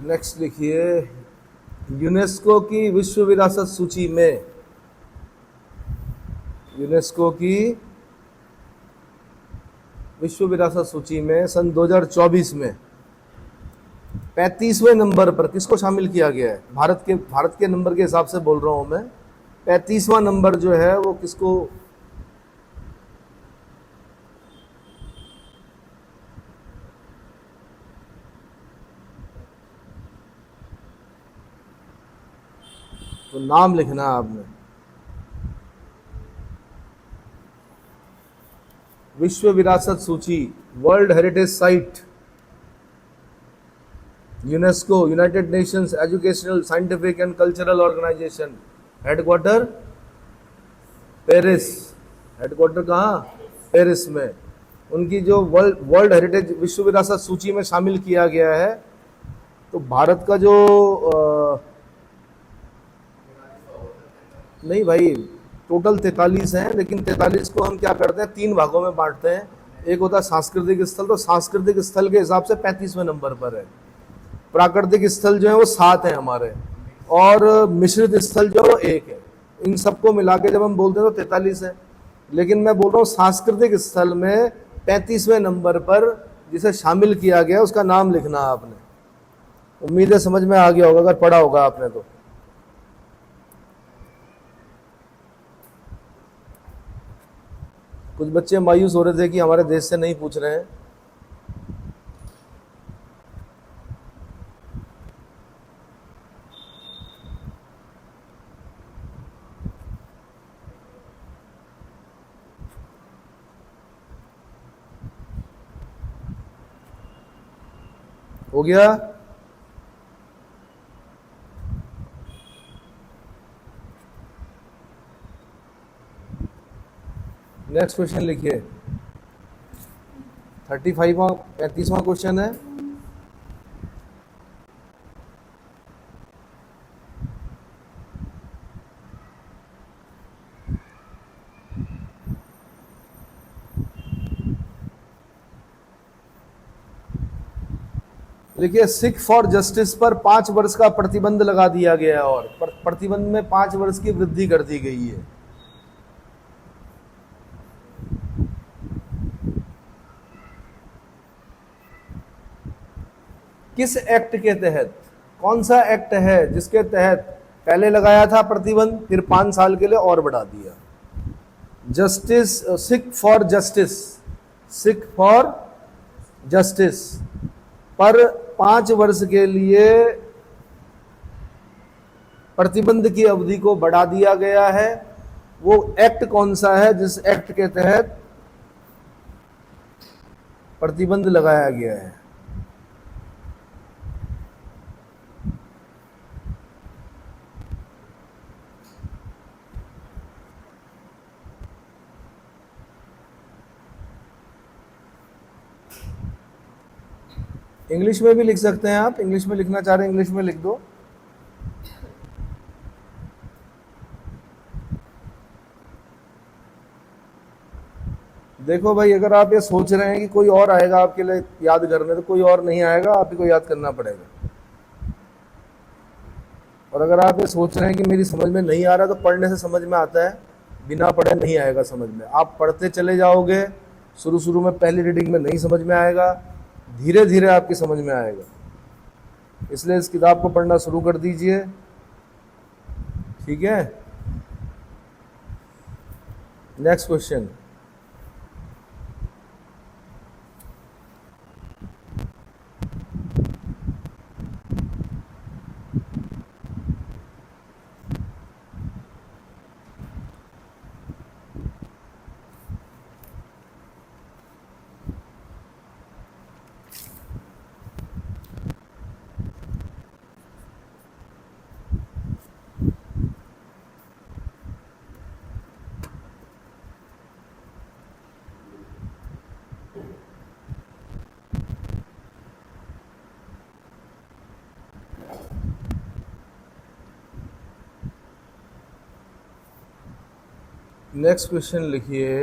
नेक्स्ट लिखिए, यूनेस्को की विश्व विरासत सूची में, यूनेस्को की विश्व विरासत सूची में सन 2024 में 35वें नंबर पर किसको शामिल किया गया है? भारत के नंबर के हिसाब से बोल रहा हूं मैं। 35वां नंबर जो है वो किसको? तो नाम लिखना है आपने। विश्व विरासत सूची, world heritage site, UNESCO, United Nations Educational, Scientific and Cultural Organization, headquarter Paris. Headquarter कहाँ? पेरिस में। उनकी जो वर्ल्ड हेरिटेज विश्व विरासत सूची में शामिल किया गया है। तो भारत का जो नहीं भाई, टोटल 43 हैं, लेकिन 43 को हम क्या करते हैं, 3 भागों में बांटते हैं। एक होता है सांस्कृतिक स्थल, तो सांस्कृतिक स्थल के हिसाब से 35वें नंबर पर है। प्राकृतिक स्थल जो है वो 7 है हमारे, और मिश्रित स्थल जो है वो 1 है। इन सबको मिला के जब हम बोलते हैं तो 43 है। लेकिन मैं बोल रहा हूँ सांस्कृतिक स्थल में 35वें नंबर पर जिसे शामिल किया गया उसका नाम लिखना आपने। उम्मीद है समझ में आ गया होगा, अगर पढ़ा होगा आपने तो। कुछ बच्चे मायूस हो रहे थे कि हमारे देश से नहीं पूछ रहे हैं। हो गया? नेक्स्ट क्वेश्चन लिखिए। 35वां क्वेश्चन है। देखिए, सिख फॉर जस्टिस पर 5 वर्ष का प्रतिबंध लगा दिया गया है, और प्रतिबंध में 5 वर्ष की वृद्धि कर दी गई है। किस एक्ट के तहत? कौन सा एक्ट है जिसके तहत पहले लगाया था प्रतिबंध, फिर 5 साल के लिए और बढ़ा दिया? Justice, Sikh for justice, Sikh for justice पर 5 वर्ष के लिए प्रतिबंध की अवधि को बढ़ा दिया गया है। वो एक्ट कौन सा है जिस एक्ट के तहत प्रतिबंध लगाया गया है? इंग्लिश में भी लिख सकते हैं आप, इंग्लिश में लिखना चाह रहे हैं इंग्लिश में लिख दो। देखो भाई, अगर आप ये सोच रहे हैं कि कोई और आएगा आपके लिए याद करने, तो कोई और नहीं आएगा, आप ही को याद करना पड़ेगा। और अगर आप ये सोच रहे हैं कि मेरी समझ में नहीं आ रहा, तो पढ़ने से समझ में आता है, बिना पढ़े नहीं आएगा समझ में। आप पढ़ते चले जाओगे, शुरू शुरू में पहली रीडिंग में नहीं समझ में आएगा, धीरे धीरे आपकी समझ में आएगा। इसलिए इस किताब को पढ़ना शुरू कर दीजिए, ठीक है। Next question. नेक्स्ट क्वेश्चन लिखिए।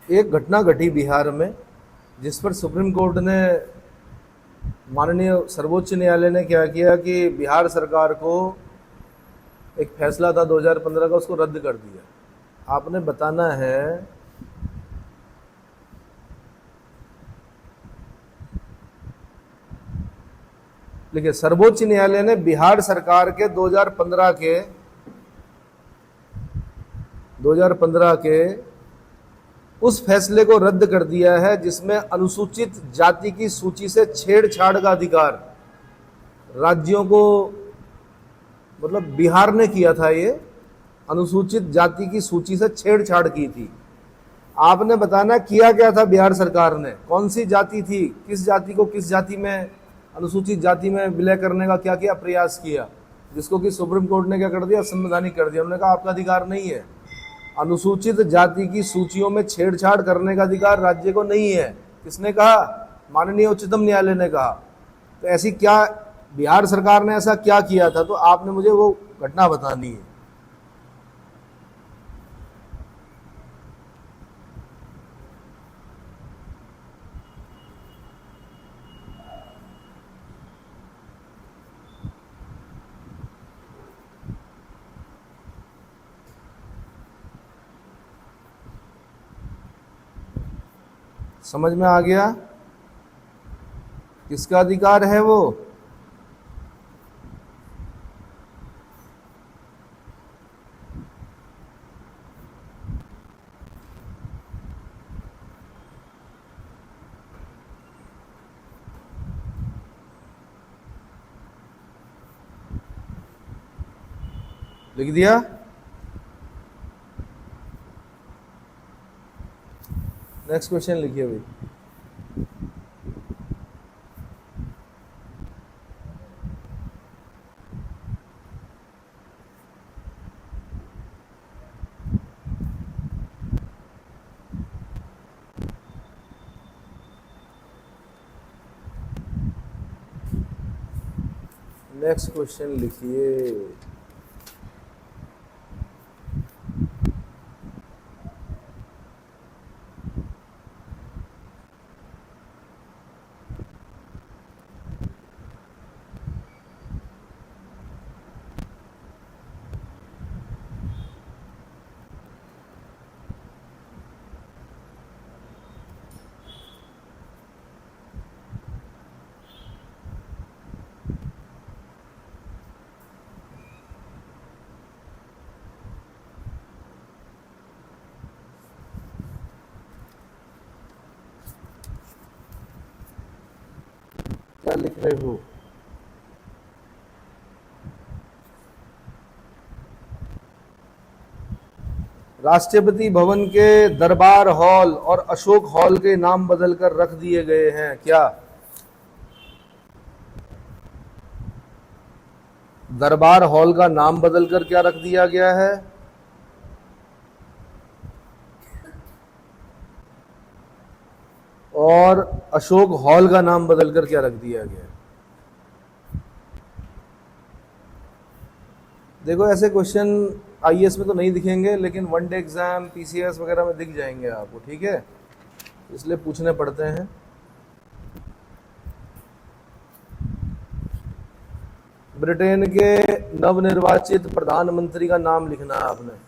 एक घटना घटी बिहार में जिस पर सुप्रीम कोर्ट ने, माननीय सर्वोच्च न्यायालय ने क्या किया कि बिहार सरकार को एक फैसला था 2015 का, उसको रद्द कर दिया। आपने बताना है देखिए, सर्वोच्च न्यायालय ने बिहार सरकार के 2015 के उस फैसले को रद्द कर दिया है जिसमें अनुसूचित जाति की सूची से छेड़छाड़ का अधिकार राज्यों को, मतलब बिहार ने किया था। ये अनुसूचित जाति की सूची से छेड़छाड़ की थी। आपने बताना किया क्या था बिहार सरकार ने, कौन सी जाति थी, किस जाति को किस जाति में, अनुसूचित जाति में विलय करने का क्या किया प्रयास किया, जिसको कि सुप्रीम कोर्ट ने क्या कर दिया, संवैधानिक कर दिया। उन्होंने कहा आपका अधिकार नहीं है, अनुसूचित जाति की सूचियों में छेड़छाड़ करने का अधिकार राज्य को नहीं है। किसने कहा? माननीय उच्चतम न्यायालय ने कहा। तो ऐसी क्या, बिहार सरकार ने ऐसा क्या किया था, तो आपने मुझे वो घटना बतानी है। समझ में आ गया किसका अधिकार है वो? लिख दिया? नेक्स्ट क्वेश्चन लिखिए भाई। नेक्स्ट क्वेश्चन लिखिए। क्या लिख रहे हो? राष्ट्रपति भवन के दरबार हॉल और अशोक हॉल के नाम बदलकर रख दिए गए हैं। क्या? दरबार हॉल का नाम बदलकर क्या रख दिया गया है? और अशोक हॉल का नाम बदलकर क्या रख दिया गया? देखो, ऐसे क्वेश्चन आईएएस में तो नहीं दिखेंगे, लेकिन वनडे एग्जाम, पीसीएस वगैरह में दिख जाएंगे आपको, ठीक है? इसलिए पूछने पड़ते हैं। ब्रिटेन के नवनिर्वाचित प्रधानमंत्री का नाम लिखना है आपने।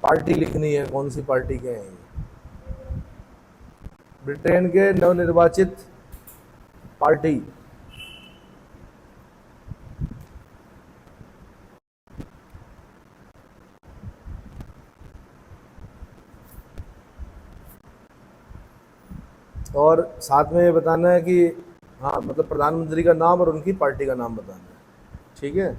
पार्टी लिखनी है, कौन सी पार्टी के हैं? ब्रिटेन के नवनिर्वाचित पार्टी। और साथ में ये बताना है कि हाँ, मतलब प्रधानमंत्री का नाम और उनकी पार्टी का नाम बताना है, ठीक है?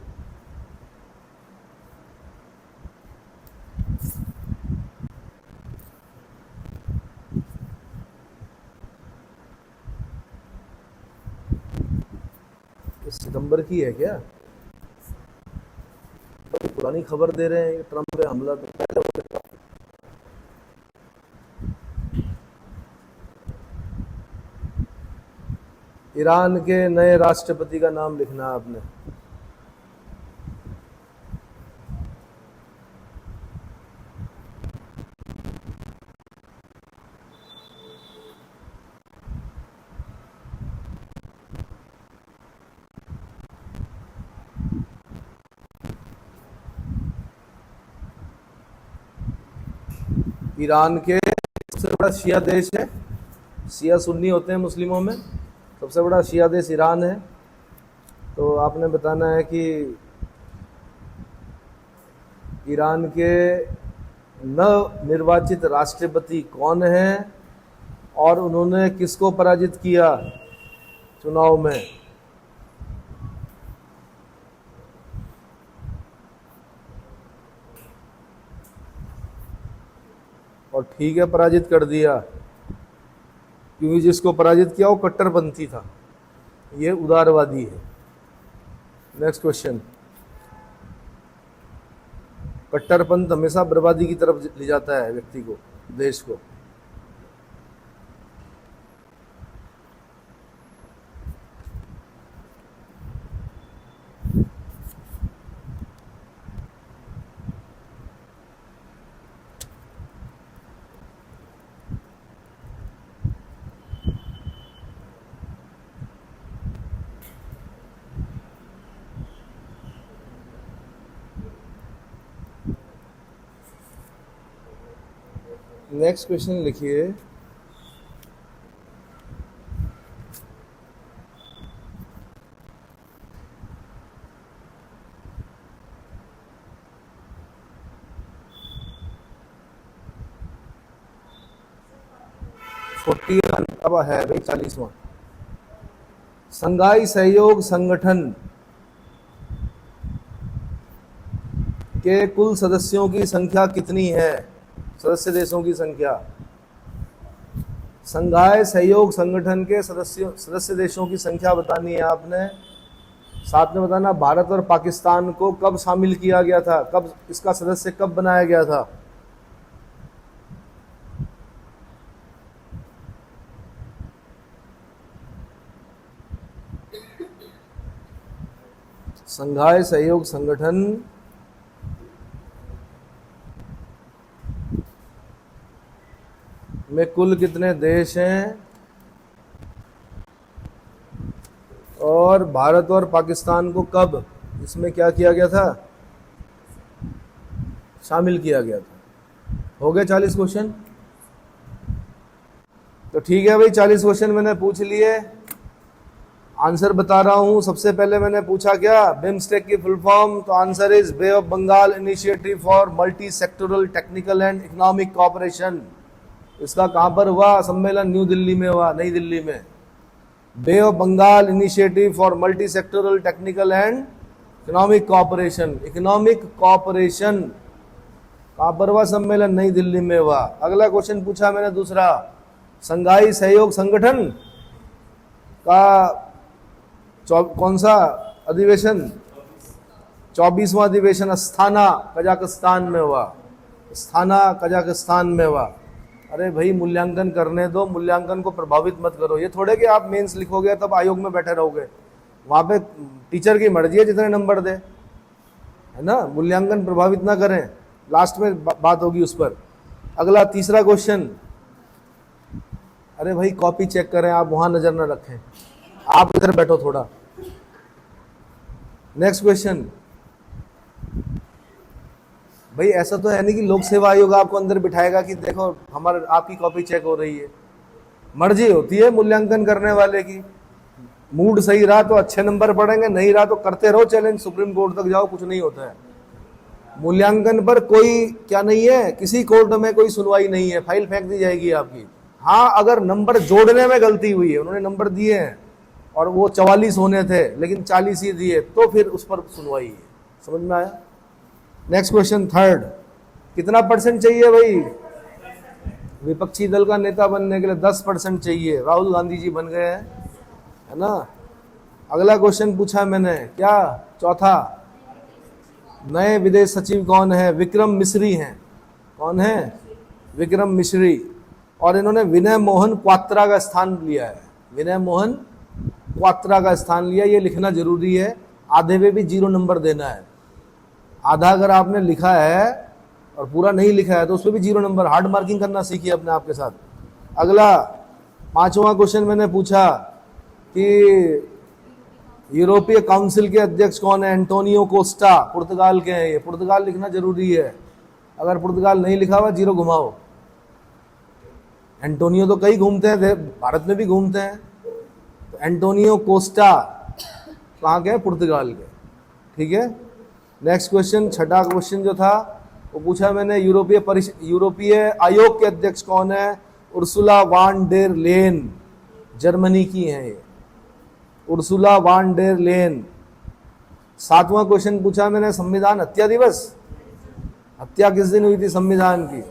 सितंबर की है क्या? तो पुरानी खबर दे रहे हैं, ट्रंप पे हमला तो पहले हो गया। ईरान के नए राष्ट्रपति का नाम लिखना है आपने। ईरान के सबसे बड़ा शिया देश है, शिया सुन्नी होते हैं मुस्लिमों में, सबसे बड़ा शिया देश ईरान है। तो आपने बताना है कि ईरान के नव निर्वाचित राष्ट्रपति कौन हैं और उन्होंने किसको पराजित किया चुनाव में। और ठीक है, पराजित कर दिया, क्योंकि जिसको पराजित किया वो कट्टरपंथी था, ये उदारवादी है। Next question. कट्टरपंथ हमेशा बर्बादी की तरफ ले जाता है व्यक्ति को, देश को। नेक्स्ट क्वेश्चन लिखिए। अब है भाई 40वां। संघाई सहयोग संगठन के कुल सदस्यों की संख्या कितनी है? सदस्य देशों की संख्या। संघाई सहयोग संगठन के सदस्य देशों की संख्या बतानी है आपने। साथ में बताना भारत और पाकिस्तान को कब शामिल किया गया था, कब इसका सदस्य कब बनाया गया था। संघाई सहयोग संगठन में कुल कितने देश हैं और भारत और पाकिस्तान को कब इसमें क्या किया गया था, शामिल किया गया था। हो गए 40 क्वेश्चन। तो ठीक है भाई, 40 क्वेश्चन मैंने पूछ लिए, आंसर बता रहा हूं। सबसे पहले मैंने पूछा क्या, बिम्स्टेक की फुल फॉर्म, तो answer is Bay of Bengal initiative for multi sectoral technical and economic Cooperation. इसका कहां पर हुआ सम्मेलन? न्यू दिल्ली में हुआ, नई दिल्ली में। Bay of Bengal initiative for multi sectoral technical and economic cooperation. Economic cooperation कहां पर हुआ सम्मेलन? नई दिल्ली में हुआ। अगला क्वेश्चन पूछा मैंने दूसरा, संघाई सहयोग संगठन का कौन सा अधिवेशन? 24वां अधिवेशन अस्थाना कजाकिस्तान में हुआ। अस्थाना कजाकिस्तान में हुआ। अरे भाई मूल्यांकन करने दो, मूल्यांकन को प्रभावित मत करो। ये थोड़े कि आप मेंस लिखोगे तब आयोग में बैठे रहोगे, वहां पे टीचर की मर्जी है जितने नंबर दे, है ना। मूल्यांकन प्रभावित ना करें, लास्ट में बात होगी उस पर। अगला तीसरा क्वेश्चन, अरे भाई कॉपी चेक करें, आप वहां नजर ना रखें, आप इधर बैठो थोड़ा। नेक्स्ट क्वेश्चन, भाई ऐसा तो है नहीं कि लोक सेवा आयोग आपको अंदर बिठाएगा कि देखो हमारे आपकी कॉपी चेक हो रही है। मर्जी होती है मूल्यांकन करने वाले की। मूड सही रहा तो अच्छे नंबर पड़ेंगे, नहीं रहा तो करते रहो चैलेंज, सुप्रीम कोर्ट तक जाओ, कुछ नहीं होता है। मूल्यांकन पर कोई क्या नहीं है, किसी कोर्ट में कोई सुनवाई नहीं है, फाइल फेंक दी जाएगी आपकी। हाँ, अगर नंबर जोड़ने में गलती हुई है, उन्होंने नंबर दिए हैं और वो 44 होने थे लेकिन 40 ही दिए, तो फिर उस पर सुनवाई है। समझ में आया? नेक्स्ट क्वेश्चन थर्ड, कितना परसेंट चाहिए भाई विपक्षी दल का नेता बनने के लिए? 10% चाहिए। राहुल गांधी जी बन गए हैं, है ना। अगला क्वेश्चन पूछा मैंने क्या, चौथा, नए विदेश सचिव कौन है? विक्रम मिश्री हैं। कौन है? विक्रम मिश्री। और इन्होंने विनय मोहन क्वात्रा का स्थान लिया है। विनय मोहन क्वात्रा का स्थान लिया, ये लिखना जरूरी है। आधे पे भी 0 नंबर देना है। आधा अगर आपने लिखा है और पूरा नहीं लिखा है तो उस पर भी 0 नंबर। हार्ड मार्किंग करना सीखिए अपने आप के साथ। अगला 5वां क्वेश्चन मैंने पूछा कि यूरोपीय काउंसिल के अध्यक्ष कौन है? एंटोनियो कोस्टा, पुर्तगाल के हैं ये। पुर्तगाल लिखना जरूरी है। अगर पुर्तगाल नहीं लिखा हुआ 0 घुमाओ। एंटोनियो तो कई घूमते हैं, भारत में भी घूमते हैं। तो एंटोनियो कोस्टा कहाँ के? पुर्तगाल के। ठीक है। नेक्स्ट क्वेश्चन, छठा क्वेश्चन जो था वो पूछा मैंने, यूरोपीय आयोग के अध्यक्ष कौन है? Ursula von der Leyen, Germany की हैं ये, उर्सुला वान डेर लेन। 7वां क्वेश्चन पूछा मैंने, संविधान हत्या दिवस। हत्या किस दिन हुई थी संविधान की?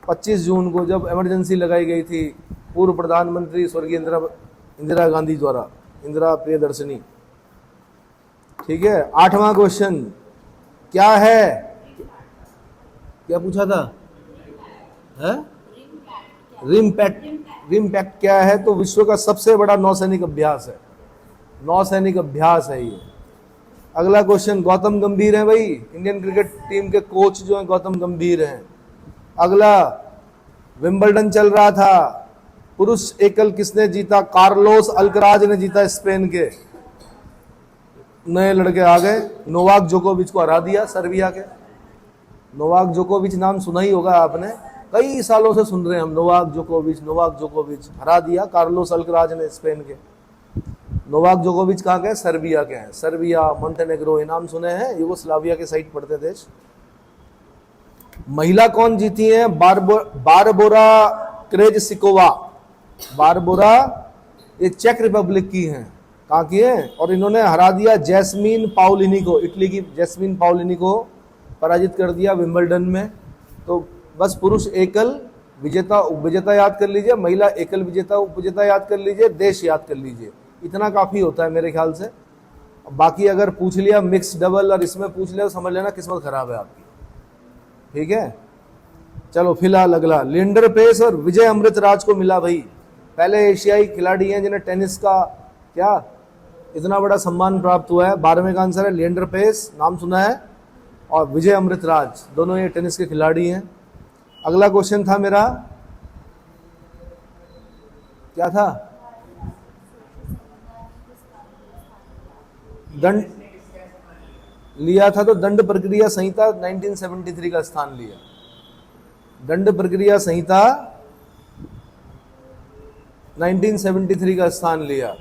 25 जून को, जब इमरजेंसी लगाई गई थी पूर्व प्रधानमंत्री स्वर्गीय इंदिरा गांधी द्वारा, इंदिरा प्रियदर्शनी। ठीक है। 8वां क्वेश्चन क्या है? क्या पूछा था? रिम पैक्ट क्या है? तो विश्व का सबसे बड़ा नौसैनिक अभ्यास है। नौसैनिक अभ्यास है ये। अगला क्वेश्चन, गौतम गंभीर है भाई, इंडियन क्रिकेट टीम के कोच जो हैं गौतम गंभीर हैं। अगला, विंबलडन चल रहा था, पुरुष एकल किसने जीता? कार्लोस अल्कराज ने जीता, स्पेन के। नए लड़के आ गए, नोवाक जोकोविच को हरा दिया, सर्बिया के। नोवाक जोकोविच नाम सुना ही होगा आपने, कई सालों से सुन रहे हैं हम, नोवाक जोकोविच हरा दिया कार्लोस अल्कराज ने, स्पेन के। नोवाक जोकोविच कहाँ के? सर्बिया के हैं। सर्बिया, मोंटेनेग्रो, ये नाम सुने हैं, यूगोस्लाविया के साइड पड़ते देश। महिला कौन जीती है? Barbora Krejcikova. बारबोरा ये चेक रिपब्लिक की हैं। कहाँ की है? और इन्होंने हरा दिया जैस्मीन पाउलिनी को, इटली की जैस्मीन पाउलिनी को पराजित कर दिया विंबलडन में। तो बस पुरुष एकल विजेता उपविजेता याद कर लीजिए, महिला एकल विजेता उपविजेता याद कर लीजिए, देश याद कर लीजिए, इतना काफी होता है मेरे ख्याल से। बाकी अगर पूछ लिया मिक्स डबल और इसमें पूछ लिया तो समझ लेना किस्मत खराब है आपकी। ठीक है। चलो फिलहाल अगला, लिएंडर पेस और विजय अमृतराज को मिला भाई, पहले एशियाई खिलाड़ी हैं जिन्हें टेनिस का क्या इतना बड़ा सम्मान प्राप्त हुआ है। 12वें का आंसर है लिएंडर पेस, नाम सुना है, और विजय अमृतराज, दोनों ये टेनिस के खिलाड़ी हैं। अगला क्वेश्चन था मेरा, क्या था? दंड लिया था, तो दंड प्रक्रिया संहिता 1973 का स्थान लिया। दंड प्रक्रिया संहिता 1973 का स्थान लिया।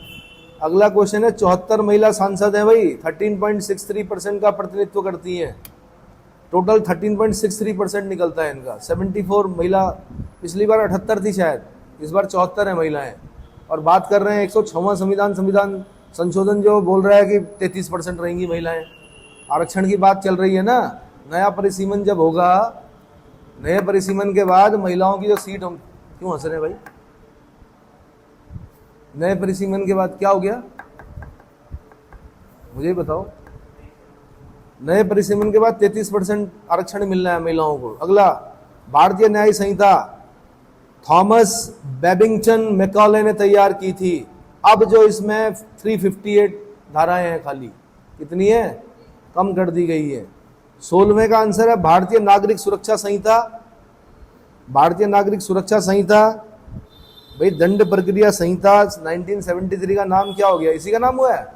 अगला क्वेश्चन है, 74 महिला सांसद हैं भाई, 13.63% का प्रतिनिधित्व करती हैं। टोटल 13.63% निकलता है इनका। 74 महिला, पिछली बार 78 थी शायद, इस बार 74 है महिलाएं। और बात कर रहे हैं 106वां संविधान संशोधन जो बोल रहा है कि 33% रहेंगी महिलाएं। आरक्षण की बात चल रही है ना। नया परिसीमन जब होगा, नए परिसीमन के बाद महिलाओं की जो सीट, हम क्यों हंस रहे हैं भाई? नए परिसीमन के बाद क्या हो गया मुझे बताओ? नए परिसीमन के बाद 33% आरक्षण मिलना है महिलाओं को। अगला, भारतीय न्याय संहिता थॉमस बेबिंगटन मैकॉले ने तैयार की थी। अब जो इसमें 358 धाराएं हैं खाली, कितनी है? कम कर दी गई है। 16वें का आंसर है भारतीय नागरिक सुरक्षा संहिता। भारतीय नागरिक सुरक्षा संहिता भाई, दंड प्रक्रिया संहिता 1973 का नाम क्या हो गया? इसी का नाम हुआ है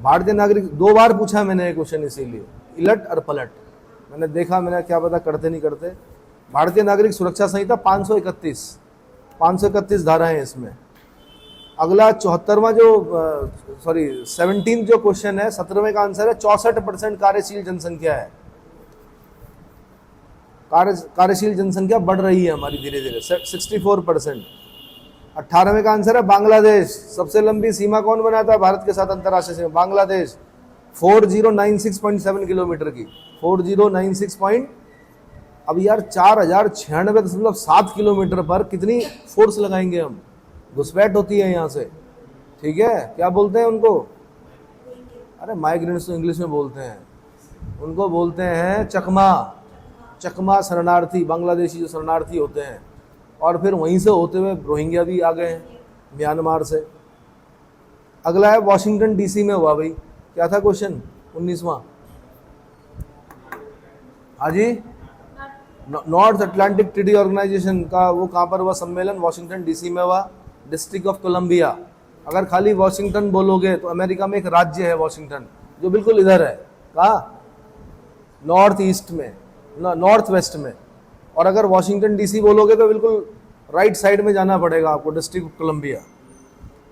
भारतीय नागरिक। 2 बार पूछा मैंने ये क्वेश्चन, इसीलिए इलट और पलट मैंने देखा, मैंने क्या पता करते नहीं करते। भारतीय नागरिक सुरक्षा संहिता 531 धाराएं हैं इसमें। अगला 74वां जो 17 जो क्वेश्चन है, 17वें का आंसर है 64% कार्यशील जनसंख्या है। कार्यशील जनसंख्या बढ़ रही है हमारी धीरे धीरे, 64%। 18वें का आंसर है बांग्लादेश। सबसे लंबी सीमा कौन बनाता है भारत के साथ अंतरराष्ट्रीय सीमा? बांग्लादेश, 4096.7 किलोमीटर की। 4096 अब यार 4096.7 किलोमीटर पर कितनी फोर्स लगाएंगे हम? घुसपैठ होती है यहाँ से। ठीक है, क्या बोलते हैं उनको? अरे माइग्रेंट्स तो इंग्लिश में बोलते हैं, उनको बोलते हैं चकमा शरणार्थी, बांग्लादेशी जो शरणार्थी होते हैं। और फिर वहीं से होते हुए रोहिंग्या भी आ गए हैं म्यांमार से। अगला है वॉशिंगटन डीसी में हुआ भाई, क्या था क्वेश्चन 19वां? हाँ जी, नॉर्थ अटलांटिक ट्रीटी ऑर्गेनाइजेशन का वो कहाँ पर हुआ सम्मेलन? वॉशिंगटन डीसी में हुआ, डिस्ट्रिक्ट ऑफ कोलंबिया। अगर खाली वॉशिंगटन बोलोगे तो अमेरिका में एक राज्य है वॉशिंगटन, जो बिल्कुल इधर है, कहाँ? नॉर्थ ईस्ट में, नॉर्थ वेस्ट में। और अगर वॉशिंगटन डीसी बोलोगे तो बिल्कुल राइट साइड में जाना पड़ेगा आपको, डिस्ट्रिक्ट ऑफ कोलंबिया।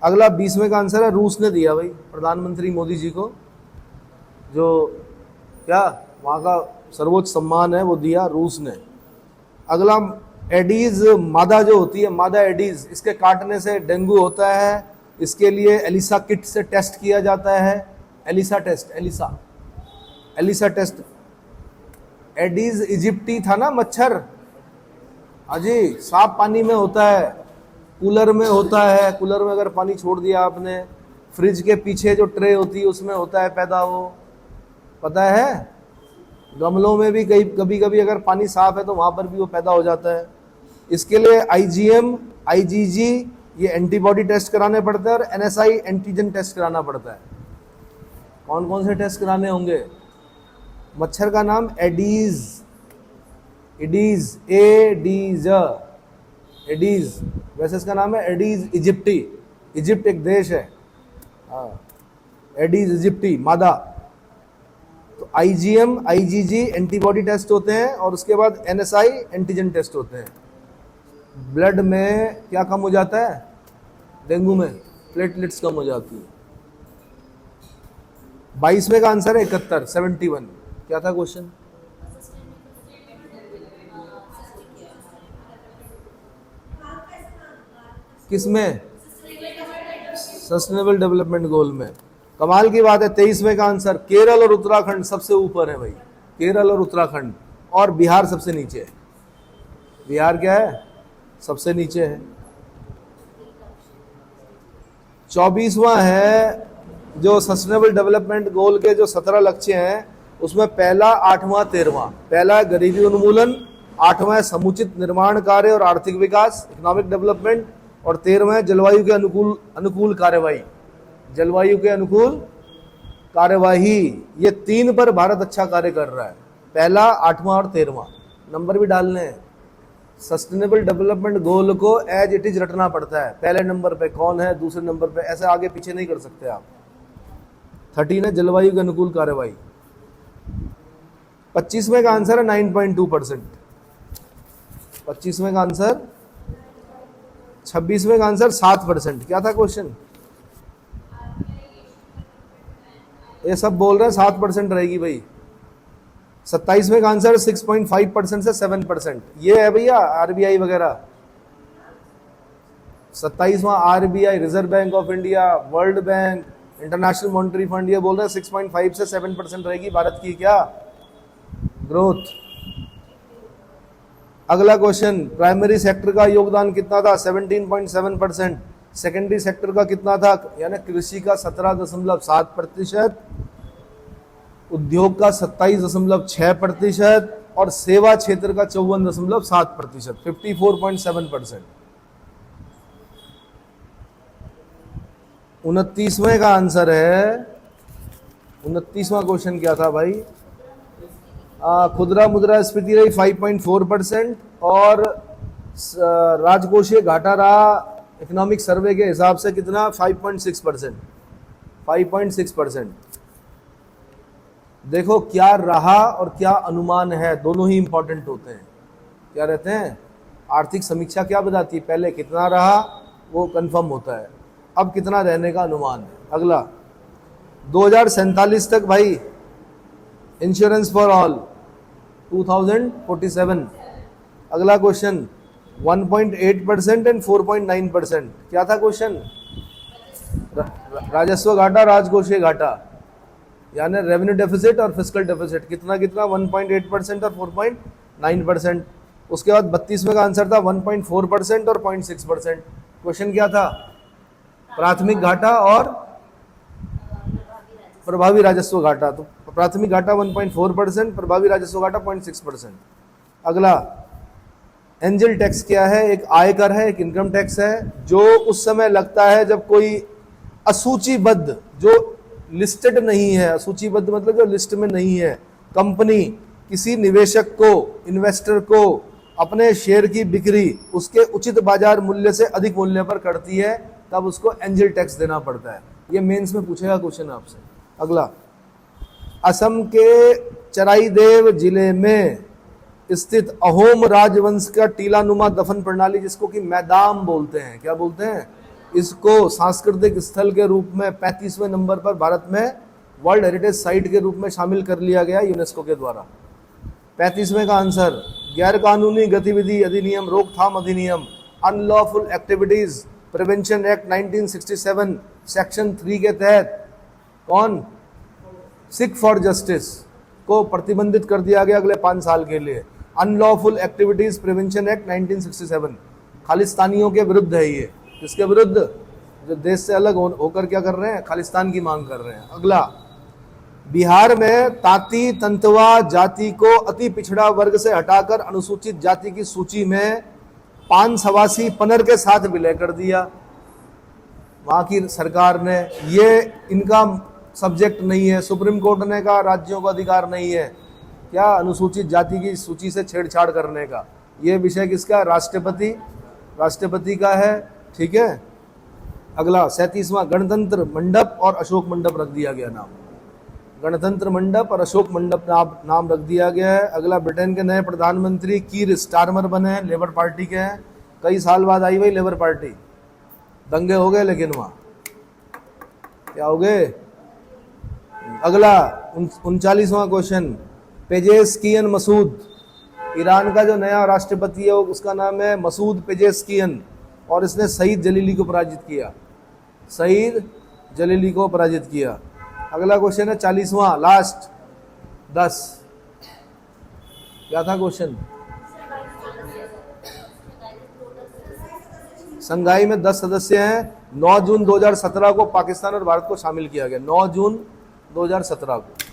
अगला 20वें का आंसर है रूस ने दिया भाई, प्रधानमंत्री मोदी जी को जो क्या वहाँ का सर्वोच्च सम्मान है वो दिया रूस ने। अगला एडीज मादा जो होती है, मादा एडीज, इसके काटने से डेंगू होता है, इसके लिए एलिसा किट से टेस्ट किया जाता है। ELISA test, ELISA test. Aedes aegypti था ना मच्छर, अजी साफ पानी में होता है, कूलर में होता है, कूलर में अगर पानी छोड़ दिया आपने, फ्रिज के पीछे जो ट्रे होती है उसमें होता है पैदा, वो पता है। गमलों में भी कभी कभी अगर पानी साफ है तो वहां पर भी वो पैदा हो जाता है। इसके लिए आईजीएम, आईजीजी ये एंटीबॉडी टेस्ट कराने पड़ते हैं और एनएसआई एंटीजन टेस्ट कराना पड़ता है। कौन कौन से टेस्ट कराने होंगे? मच्छर का नाम एडीज, एडीज, एडीज, वैसे इसका नाम है एडीज इजिप्टी। इजिप्ट एक देश है, एडीज इजिप्टी मादा। तो आईजीएम, आईजीजी एंटीबॉडी टेस्ट होते हैं और उसके बाद एनएसआई एंटीजन टेस्ट होते हैं। ब्लड में क्या कम हो जाता है? डेंगू में प्लेटलेट्स कम हो जाती है। 22वें का आंसर है 71, 71। क्या था क्वेश्चन? किसमें? सस्टेनेबल डेवलपमेंट गोल में। कमाल की बात है, 23वें का आंसर केरल और उत्तराखंड सबसे ऊपर है भाई, केरल और उत्तराखंड, और बिहार सबसे नीचे है। बिहार क्या है? सबसे नीचे है। 24वां है जो सस्टेनेबल डेवलपमेंट गोल के जो 17 लक्ष्य हैं उसमें पहला, 8वां, 13वां। पहला है गरीबी उन्मूलन, 8वां है समुचित निर्माण कार्य और आर्थिक विकास, इकोनॉमिक डेवलपमेंट, और 13वां है जलवायु के अनुकूल कार्यवाही, जलवायु के अनुकूल कार्यवाही। ये 3 पर भारत अच्छा कार्य कर रहा है, पहला, 8वां और 13वां। नंबर भी डालने हैं। सस्टेनेबल डेवलपमेंट गोल को एज इट इज रटना पड़ता है, पहले नंबर पे कौन है, दूसरे नंबर पे, ऐसे आगे पीछे नहीं कर सकते आप। 13 है जलवायु के अनुकूल कार्यवाही। 25वें का आंसर है 9.2%। 25वें का आंसर, 26वें का आंसर 7%। क्या था क्वेश्चन? ये सब बोल रहे हैं 7% रहेगी भाई। 27वें का आंसर 6.5% से 7%। ये है भैया आरबीआई वगैरह। 27वां RBI, Reserve Bank of India, World Bank, International Monetary Fund, ये बोल रहे हैं 6.5 से 7% रहेगी भारत की क्या ग्रोथ। अगला क्वेश्चन, प्राइमरी सेक्टर का योगदान कितना था? 17.7%। सेकेंडरी सेक्टर का कितना था? यानी कृषि का 17.7%, उद्योग का 27.6% और सेवा क्षेत्र का 54.7%, 54.7%। 29वें का आंसर है, 29वां क्वेश्चन क्या था भाई? खुदरा मुद्रास्फीति रही 5.4% और राजकोषीय घाटा रहा इकोनॉमिक सर्वे के हिसाब से कितना? 5.6%, 5.6%। देखो क्या रहा और क्या अनुमान है, दोनों ही इंपॉर्टेंट होते हैं। क्या रहते हैं? आर्थिक समीक्षा क्या बताती है? पहले कितना रहा वो कंफर्म होता है, अब कितना रहने का अनुमान है। अगला 2047 तक भाई इंश्योरेंस फॉर ऑल 2047। अगला क्वेश्चन 1.8% एंड 4.9%। क्या था क्वेश्चन? राजस्व घाटा, राजकोषीय घाटा, यानी रेवेन्यू डेफिसिट और फिस्कल डेफिसिट, कितना कितना? 1.8% और 4.9%। उसके बाद 32वें का आंसर था 1.4% और 0.6%। क्वेश्चन क्या था? प्राथमिक घाटा और प्रभावी राजस्व घाटा। तो प्राथमिक घाटा 1.4%, प्रभावी राजस्व घाटा 0.6%। अगला एंजल टैक्स क्या है? एक आयकर है, एक इनकम टैक्स है, जो उस समय लगता है जब कोई असूचीबद्ध, जो लिस्टेड नहीं है, असूचीबद्ध मतलब जो लिस्ट में नहीं है, कंपनी किसी निवेशक को, इन्वेस्टर को अपने शेयर की बिक्री उसके उचित बाजार मूल्य से अधिक मूल्य पर करती है, तब उसको एंजल टैक्स देना पड़ता है। ये मेंस में पूछेगा क्वेश्चन आपसे। अगला, असम के चराईदेव जिले में स्थित अहोम राजवंश का टीलानुमा दफन प्रणाली, जिसको कि मैदाम बोलते हैं, क्या बोलते हैं, इसको सांस्कृतिक स्थल के रूप में 35वें नंबर पर भारत में वर्ल्ड हेरिटेज साइट के रूप में शामिल कर लिया गया यूनेस्को के द्वारा। 35वें का आंसर, गैर कानूनी गतिविधि अधिनियम, रोकथाम अधिनियम, unlawful activities prevention act 1967 section 3 के तहत कौन, सिख फॉर जस्टिस को प्रतिबंधित कर दिया गया अगले 5 साल के लिए। अनलॉफुल एक्टिविटीज प्रिवेंशन एक्ट 1967 खालिस्तानियों के विरुद्ध है ये। किसके विरुद्ध, जो देश से अलग होकर क्या कर रहे हैं, खालिस्तान की मांग कर रहे हैं। अगला, बिहार में तांती तंतवा जाति को अति पिछड़ा वर्ग से हटाकर अनुसूचित जाति की सूची में पान सवासी पनर के साथ विलय कर दिया वहां की सरकार ने। ये इनका सब्जेक्ट नहीं है, सुप्रीम कोर्ट ने कहा राज्यों को अधिकार नहीं है क्या अनुसूचित जाति की सूची से छेड़छाड़ करने का। ये विषय किसका, राष्ट्रपति का है, ठीक है। अगला 37वां, गणतंत्र मंडप और अशोक मंडप रख दिया गया नाम, गणतंत्र मंडप और अशोक मंडप नाम रख दिया गया है। अगला, ब्रिटेन के नए प्रधानमंत्री कीर स्टारमर बने हैं, लेबर पार्टी के हैं, कई साल बाद आई भाई लेबर पार्टी, दंगे हो गए लेकिन वहां क्या हो गए। अगला 39वां क्वेश्चन, पेजेस्कियन मसूद, ईरान का जो नया राष्ट्रपति है उसका नाम है मसूद पेजेस्कियन, और इसने सईद जलीली को पराजित किया, सईद जलीली को पराजित किया। अगला क्वेश्चन है 40वां, लास्ट 10, क्या था क्वेश्चन, संघाई में 10 सदस्य हैं। 9 जून 2017 को पाकिस्तान और भारत को शामिल किया गया, 9 जून 2017 को।